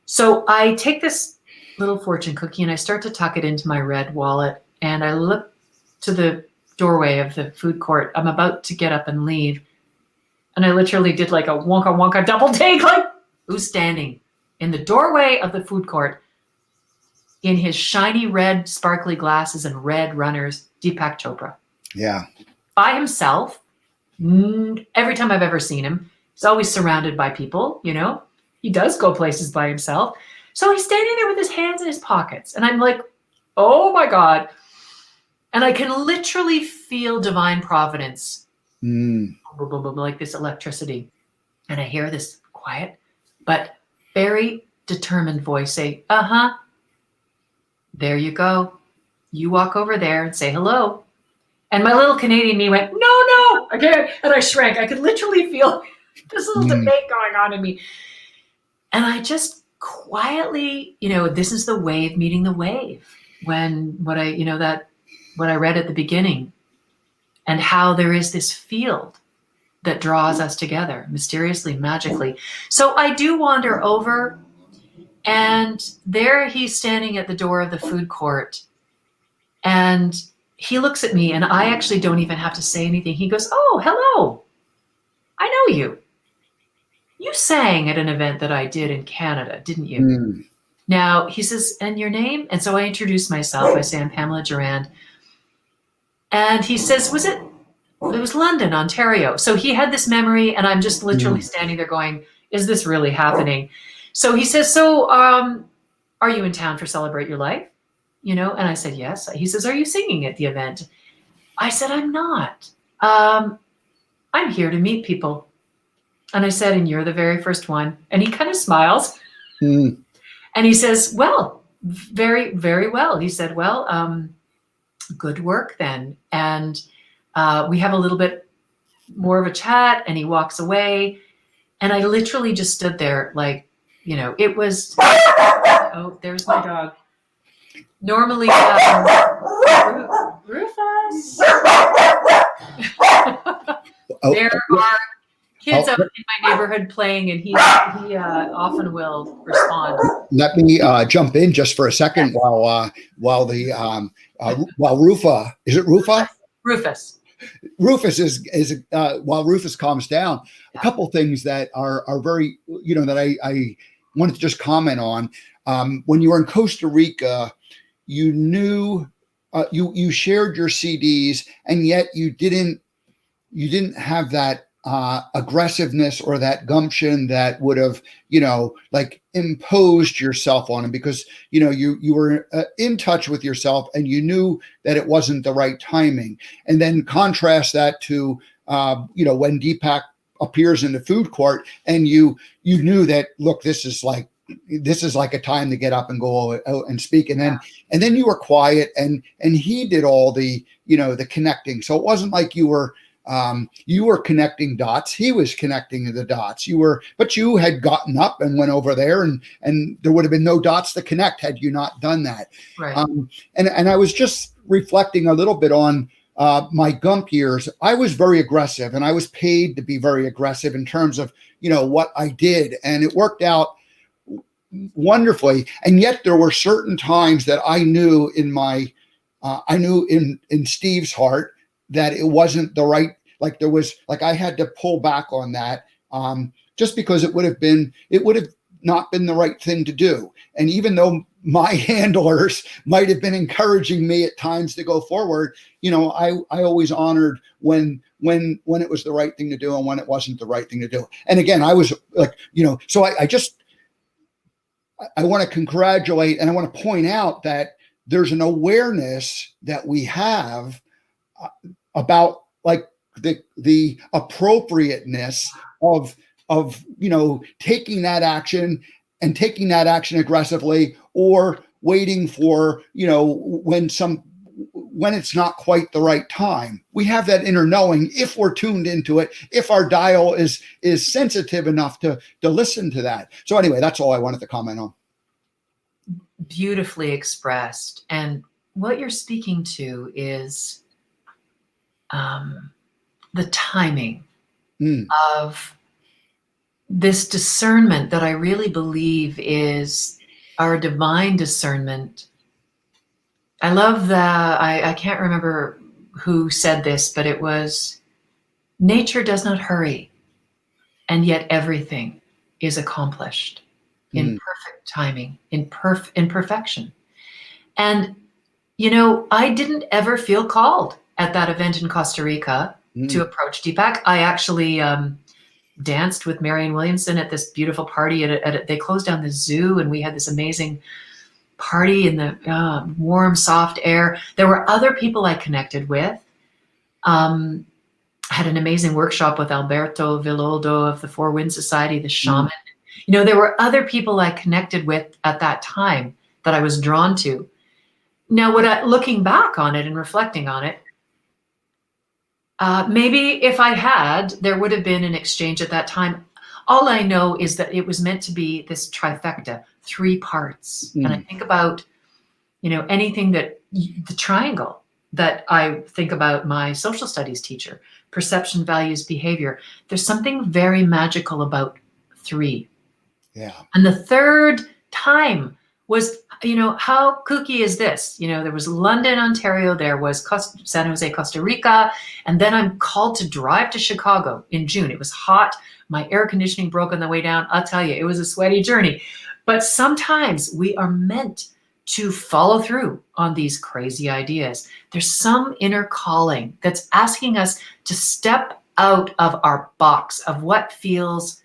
So I take this little fortune cookie and I start to tuck it into my red wallet. And I look to the doorway of the food court. I'm about to get up and leave. And I literally did like a wonka wonka double take, like, who's standing in the doorway of the food court in his shiny red sparkly glasses and red runners? Deepak Chopra. Yeah. By himself. Every time I've ever seen him, he's always surrounded by people, He does go places by himself. So he's standing there with his hands in his pockets. And I'm like, oh my God. And I can literally feel divine providence. Like this electricity. And I hear this quiet but very determined voice say, there you go. You walk over there and say hello. And my little Canadian me went, no, again. And I shrank. I could literally feel this little debate going on in me. And I just quietly, this is the wave meeting the wave. What I read at the beginning, and how there is this field that draws us together mysteriously, magically. So I do wander over, and there he's standing at the door of the food court, and he looks at me, and I actually don't even have to say anything. He goes, oh, hello. I know you. You sang at an event that I did in Canada, didn't you? Now, he says, and your name? And so I introduce myself. I say, I'm Pam Gerrand. And he says, it was London, Ontario. So he had this memory, and I'm just literally standing there going, is this really happening? So he says, so are you in town for Celebrate Your Life? And I said, yes. He says, are you singing at the event? I said, I'm not. I'm here to meet people. And I said, and you're the very first one. And he kind of smiles. And he says, well, very, very well. He said, well, good work then. And we have a little bit more of a chat, and he walks away. And I literally just stood there like, it was, oh, there's my dog. Normally, Rufus. There are kids out in my neighborhood playing, and he often will respond. Let me jump in just for a second while Rufa, is it Rufa? Rufus. Rufus is while Rufus calms down, a couple things that are very, that I wanted to just comment on. When you were in Costa Rica, you knew you shared your CDs, and yet you didn't have that aggressiveness or that gumption that would have, imposed yourself on him, because, you were in touch with yourself, and you knew that it wasn't the right timing. And then contrast that to, when Deepak appears in the food court, and you knew that, look, this is like a time to get up and go out and speak. And then you were quiet, and he did all the, the connecting. So it wasn't like you were connecting dots. He was connecting the dots. But you had gotten up and went over there, and there would have been no dots to connect had you not done that. Right. And I was just reflecting a little bit on my Gump years. I was very aggressive, and I was paid to be very aggressive in terms of, what I did. And it worked out wonderfully. And yet there were certain times that I knew in Steve's heart that it wasn't the right, like there was, like I had to pull back on that, just because it would have not been the right thing to do. And even though my handlers might have been encouraging me at times to go forward, I always honored when it was the right thing to do and when it wasn't the right thing to do. And again, I was like, so I want to congratulate and I want to point out that there's an awareness that we have about like the appropriateness of taking that action and taking that action aggressively, or waiting for when it's not quite the right time. We have that inner knowing if we're tuned into it, if our dial is sensitive enough to listen to that. So anyway, that's all I wanted to comment on. Beautifully expressed. And what you're speaking to is the timing of this discernment that I really believe is our divine discernment. I love I can't remember who said this, but it was, nature does not hurry, and yet everything is accomplished in perfect timing, in perfection. And, I didn't ever feel called at that event in Costa Rica to approach Deepak. I actually danced with Marianne Williamson at this beautiful party. They closed down the zoo, and we had this amazing party in the warm, soft air. There were other people I connected with. I had an amazing workshop with Alberto Villoldo of the Four Winds Society, the shaman. There were other people I connected with at that time that I was drawn to. Now, looking back on it and reflecting on it, maybe if I had, there would have been an exchange at that time. All I know is that it was meant to be this trifecta, 3 parts. And I think about, anything the triangle that I think about my social studies teacher, perception, values, behavior. There's something very magical about 3. Yeah. And the third time was, how kooky is this? There was London, Ontario, there was San Jose, Costa Rica, and then I'm called to drive to Chicago in June. It was hot. My air conditioning broke on the way down. I'll tell you, it was a sweaty journey. But sometimes we are meant to follow through on these crazy ideas. There's some inner calling that's asking us to step out of our box of what feels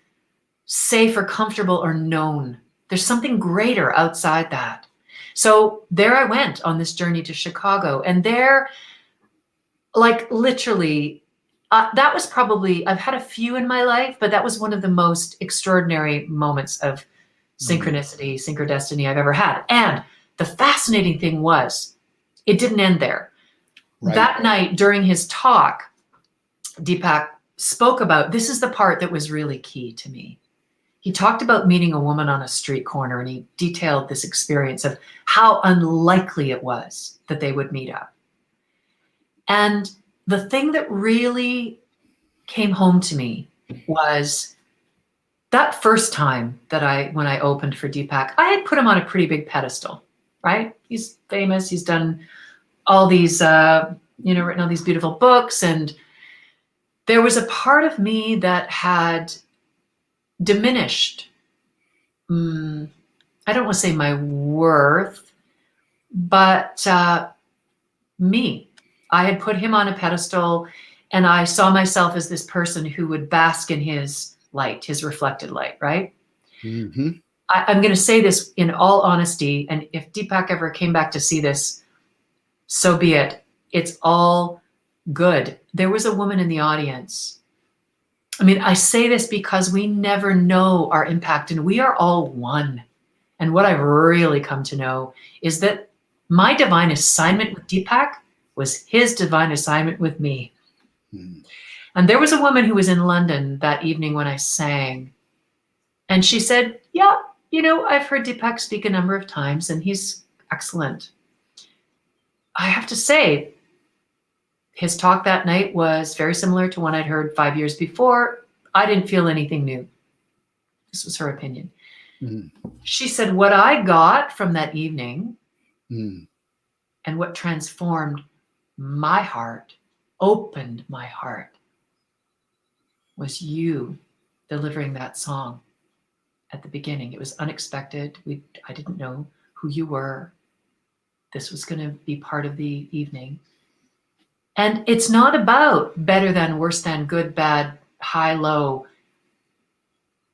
safe or comfortable or known. There's something greater outside that. So there I went on this journey to Chicago, and there, like literally, that was probably, I've had a few in my life, but that was one of the most extraordinary moments of synchronicity, synchro-destiny I've ever had. And the fascinating thing was, it didn't end there. Right. That night during his talk, Deepak spoke about, this is the part that was really key to me. He talked about meeting a woman on a street corner, and he detailed this experience of how unlikely it was that they would meet up. And the thing that really came home to me was that first time that when I opened for Deepak, I had put him on a pretty big pedestal, right? He's famous. He's done all these, written all these beautiful books. And there was a part of me that had diminished. I don't want to say my worth, but me. I had put him on a pedestal, and I saw myself as this person who would bask in his light, his reflected light, right? Mm-hmm. I'm going to say this in all honesty, and if Deepak ever came back to see this, so be it. It's all good. There was a woman in the audience. I mean, I say this because we never know our impact, and we are all one. And what I've really come to know is that my divine assignment with Deepak was his divine assignment with me. Mm. And there was a woman who was in London that evening when I sang, and she said, yeah, I've heard Deepak speak a number of times, and he's excellent. I have to say, his talk that night was very similar to one I'd heard 5 years before. I didn't feel anything new. This was her opinion. Mm. She said, what I got from that evening Mm. and what transformed my heart, opened my heart, was you delivering that song at the beginning. It was unexpected. I didn't know who you were. This was going to be part of the evening. And it's not about better than, worse than, good, bad, high, low.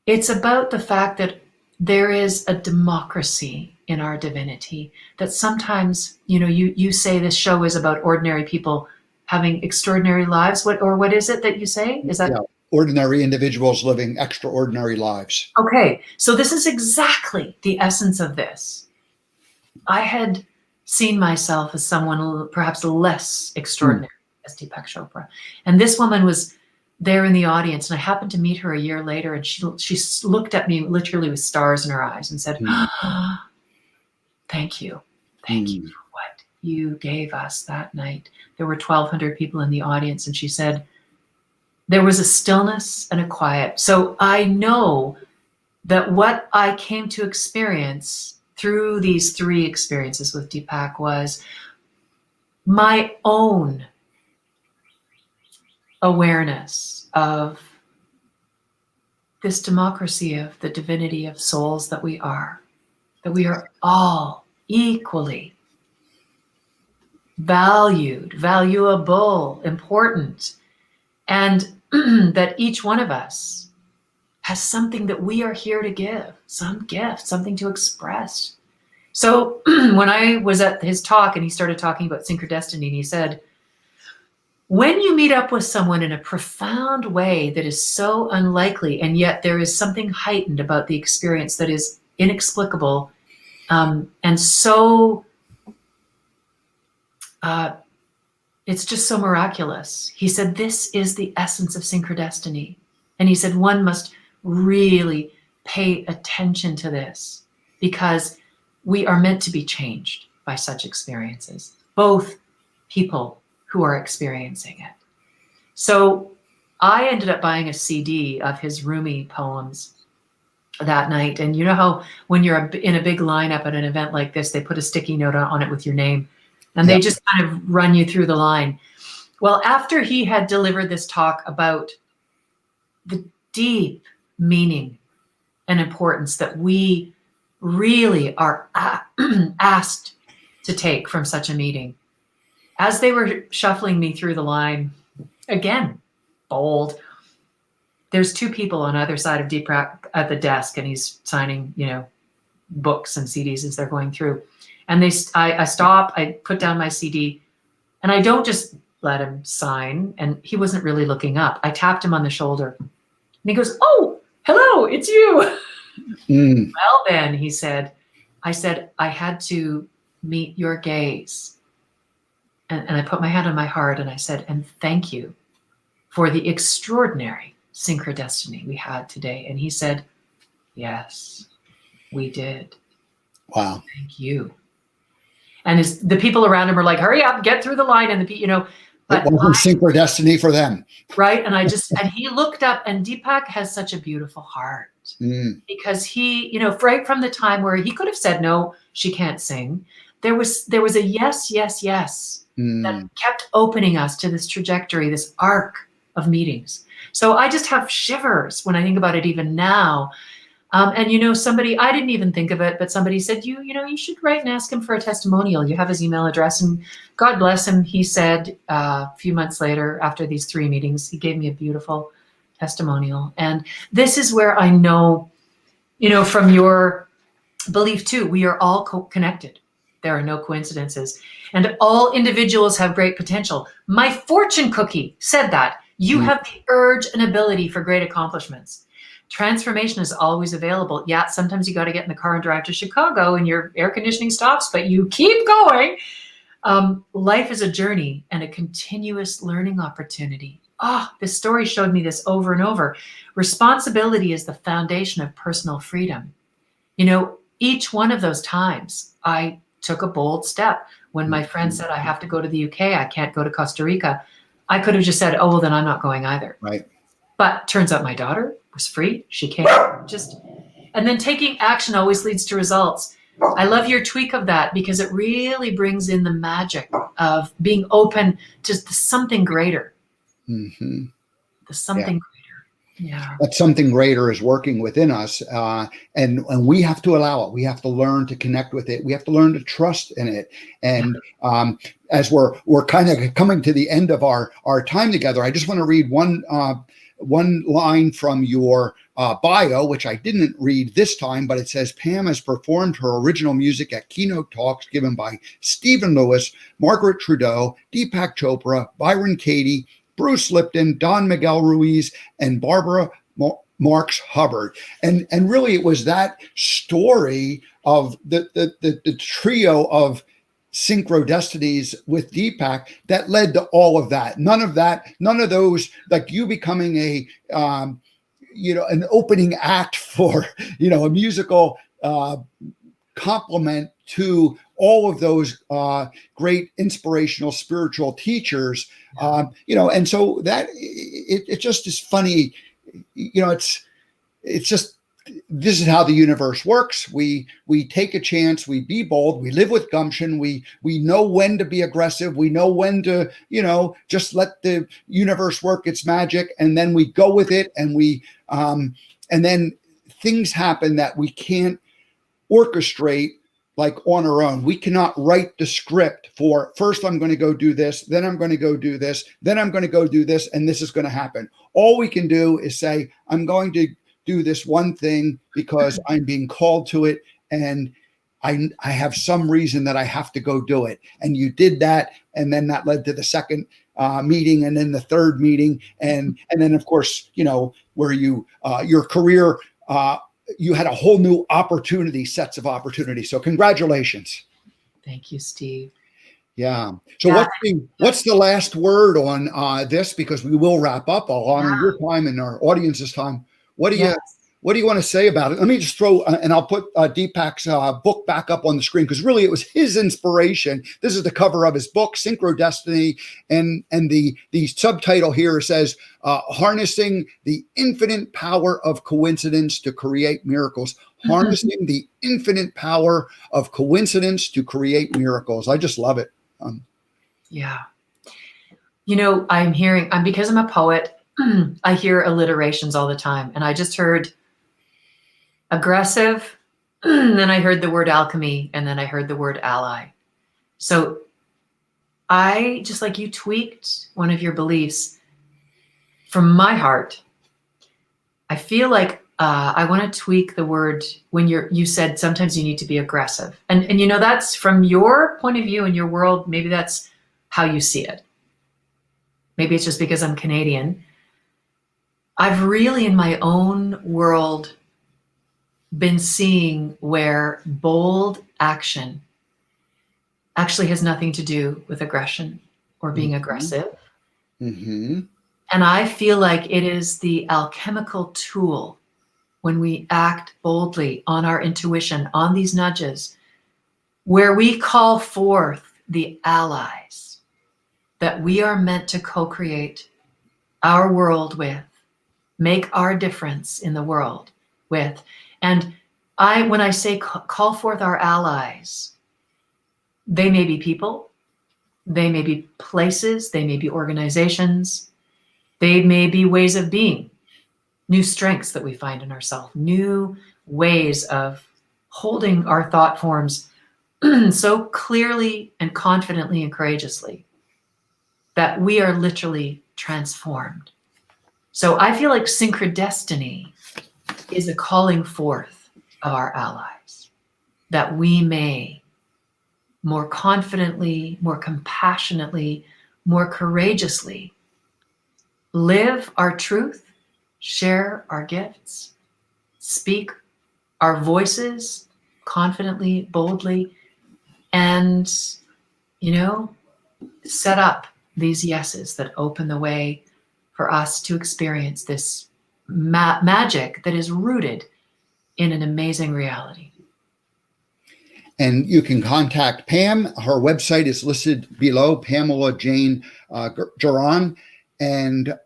It's about the fact that there is a democracy in our divinity, that sometimes, you say this show is about ordinary people having extraordinary lives. What is it that you say? Is that? Yeah. Ordinary individuals living extraordinary lives. Okay. So this is exactly the essence of this. I had seen myself as someone perhaps less extraordinary as Deepak Chopra. And this woman was there in the audience, and I happened to meet her a year later, and she looked at me literally with stars in her eyes and said, thank you. Thank you for what you gave us that night. There were 1,200 people in the audience, and she said, there was a stillness and a quiet. So I know that what I came to experience through these 3 experiences with Deepak was my own awareness of this democracy of the divinity of souls that we are all equally valued, valuable, important, and that each one of us has something that we are here to give, some gift, something to express. So when I was at his talk and he started talking about Synchro-Destiny, and he said, when you meet up with someone in a profound way that is so unlikely, and yet there is something heightened about the experience that is inexplicable, and so it's just so miraculous. He said, this is the essence of Synchro-Destiny. And he said, one must really pay attention to this, because we are meant to be changed by such experiences, both people who are experiencing it. So I ended up buying a CD of his Rumi poems that night. And you know how when you're in a big lineup at an event like this, they put a sticky note on it with your name, and they just kind of run you through the line. Well, after he had delivered this talk about the deep meaning and importance that we really are asked to take from such a meeting, as they were shuffling me through the line, again, bold, there's 2 people on either side of Deepak at the desk, and he's signing, books and CDs as they're going through. And I stop, I put down my CD, and I don't just let him sign. And he wasn't really looking up. I tapped him on the shoulder, and he goes, "Oh, hello, it's you." Well, then, he said, I said, I had to meet your gaze. And I put my hand on my heart, and I said, and thank you for the extraordinary Synchro-Destiny we had today. And he said, yes, we did. Wow. Thank you. And the people around him are like, hurry up, get through the line. And but it wasn't Synchro-Destiny for them. Right. And and he looked up, and Deepak has such a beautiful heart, because he, right from the time where he could have said, no, she can't sing, there was a yes, yes, yes. That kept opening us to this trajectory, this arc of meetings. So I just have shivers when I think about it even now. And somebody, I didn't even think of it, but somebody said, you should write and ask him for a testimonial. You have his email address, and God bless him. He said a few months later, after these 3 meetings, he gave me a beautiful testimonial. And this is where I know, from your belief too, we are all connected. There are no coincidences, and all individuals have great potential. My fortune cookie said that. You have the urge and ability for great accomplishments. Transformation is always available. Yeah, sometimes you got to get in the car and drive to Chicago and your air conditioning stops, but you keep going. Life is a journey and a continuous learning opportunity. This story showed me this over and over. Responsibility is the foundation of personal freedom. Each one of those times I took a bold step. When my friend said, I have to go to the UK, I can't go to Costa Rica, I could have just said, oh, well, then I'm not going either. Right. But turns out my daughter was free. She came. And then taking action always leads to results. I love your tweak of that because it really brings in the magic of being open to something greater. Mm-hmm. The something greater. Yeah. That something greater is working within us, and we have to allow it. We have to learn to connect with it. We have to learn to trust in it. And as we're kind of coming to the end of our time together, I just want to read one line from your bio, which I didn't read this time, but it says Pam has performed her original music at keynote talks given by Stephen Lewis, Margaret Trudeau, Deepak Chopra, Byron Katie, Bruce Lipton, Don Miguel Ruiz, and Barbara Marx Hubbard. And really it was that story of the trio of Synchro-Destinies with Deepak that led to all of that. None of those, like you becoming an opening act for, a musical complement to all of those great inspirational spiritual teachers, and so that it just is funny, it's just, this is how the universe works. We take a chance, we be bold, we live with gumption, we know when to be aggressive, we know when to, just let the universe work its magic, and then we go with it, and and then things happen that we can't orchestrate like on our own. We cannot write the script for first I'm going to go do this, then I'm going to go do this, then I'm going to go do this, and this is going to happen. All we can do is say, I'm going to do this one thing because I'm being called to it, and I have some reason that I have to go do it. And you did that, and then that led to the second meeting, and then the third meeting, and then of course, where you your career you had a whole new sets of opportunities. So congratulations. Thank you, Steve. Yeah. So what's the last word on this? Because we will wrap up. I'll honor your time and our audience's time. What do you want to say about it? Let me just throw, and I'll put Deepak's book back up on the screen, because really it was his inspiration. This is the cover of his book, Synchro-Destiny, and the subtitle here says, Harnessing the Infinite Power of Coincidence to Create Miracles. Harnessing the infinite power of coincidence to create miracles. I just love it. Yeah. Because I'm a poet, I hear alliterations all the time. And I just heard aggressive, then I heard the word alchemy, and then I heard the word ally. So I, just like you, tweaked one of your beliefs from my heart. I feel like I want to tweak the word when you said sometimes you need to be aggressive. And that's from your point of view in your world. Maybe that's how you see it. Maybe it's just because I'm Canadian. I've really in my own world been seeing where bold action actually has nothing to do with aggression or being aggressive. Mm-hmm. And I feel like it is the alchemical tool when we act boldly on our intuition, on these nudges, where we call forth the allies that we are meant to co-create our world with, make our difference in the world with. And when I say call forth our allies, they may be people, they may be places, they may be organizations, they may be ways of being, new strengths that we find in ourselves, new ways of holding our thought forms so clearly and confidently and courageously that we are literally transformed. So I feel like Synchro-Destiny is a calling forth of our allies, that we may more confidently, more compassionately, more courageously live our truth, share our gifts, speak our voices confidently, boldly, and, set up these yeses that open the way for us to experience this magic that is rooted in an amazing reality. And you can contact Pam. Her website is listed below, Pamela Jane Gerrand. And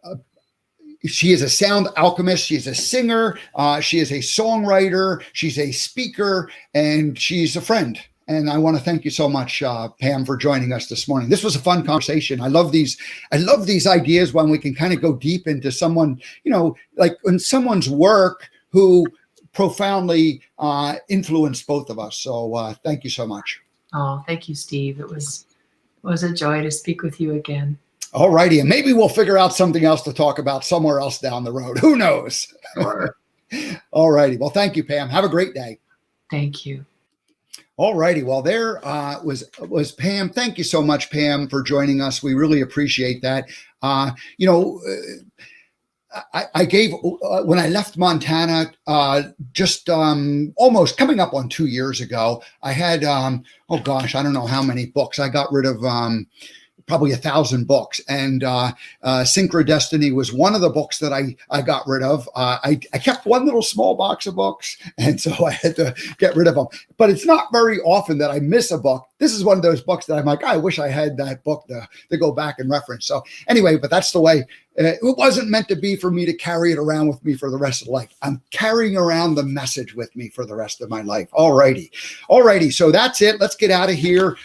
She is a sound alchemist. She is a singer. She is a songwriter. She's a speaker, and she's a friend. And I want to thank you so much, Pam, for joining us this morning. This was a fun conversation. I love these ideas when we can kind of go deep into someone, like in someone's work who profoundly influenced both of us. So thank you so much. Oh, thank you, Steve. It was a joy to speak with you again. All righty. And maybe we'll figure out something else to talk about somewhere else down the road. Who knows? Sure. All righty. Well, thank you, Pam. Have a great day. Thank you. All righty. Well, there was Pam. Thank you so much, Pam, for joining us. We really appreciate that. I gave, when I left Montana, just almost coming up on 2 years ago, I had, I don't know how many books. I got rid of probably 1,000 books. And Synchro-Destiny was one of the books that I got rid of. I kept one little small box of books, and so I had to get rid of them. But it's not very often that I miss a book. This is one of those books that I'm like, I wish I had that book to go back and reference. So anyway, but that's the way. It wasn't meant to be for me to carry it around with me for the rest of life. I'm carrying around the message with me for the rest of my life. All righty. So that's it. Let's get out of here.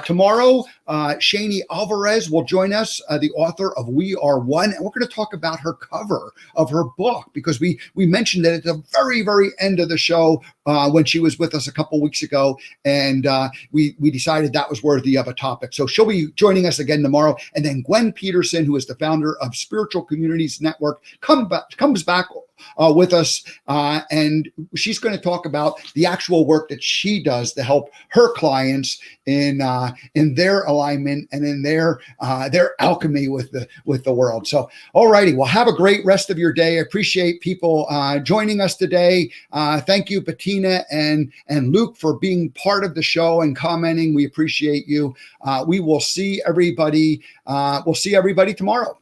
Tomorrow, Shani Alvarez will join us, the author of We Are One. And we're going to talk about her cover of her book, because we mentioned it at the very, very end of the show when she was with us a couple weeks ago. And we decided that was worthy of a topic. So she'll be joining us again tomorrow. And then Gwen Peterson, who is the founder of Spiritual Communities Network, comes back with us, and she's going to talk about the actual work that she does to help her clients in their alignment and in their alchemy with the world. So, all righty. Well, have a great rest of your day. I appreciate people joining us today. Thank you, Bettina and Luke, for being part of the show and commenting. We appreciate you. We will see everybody. We'll see everybody tomorrow.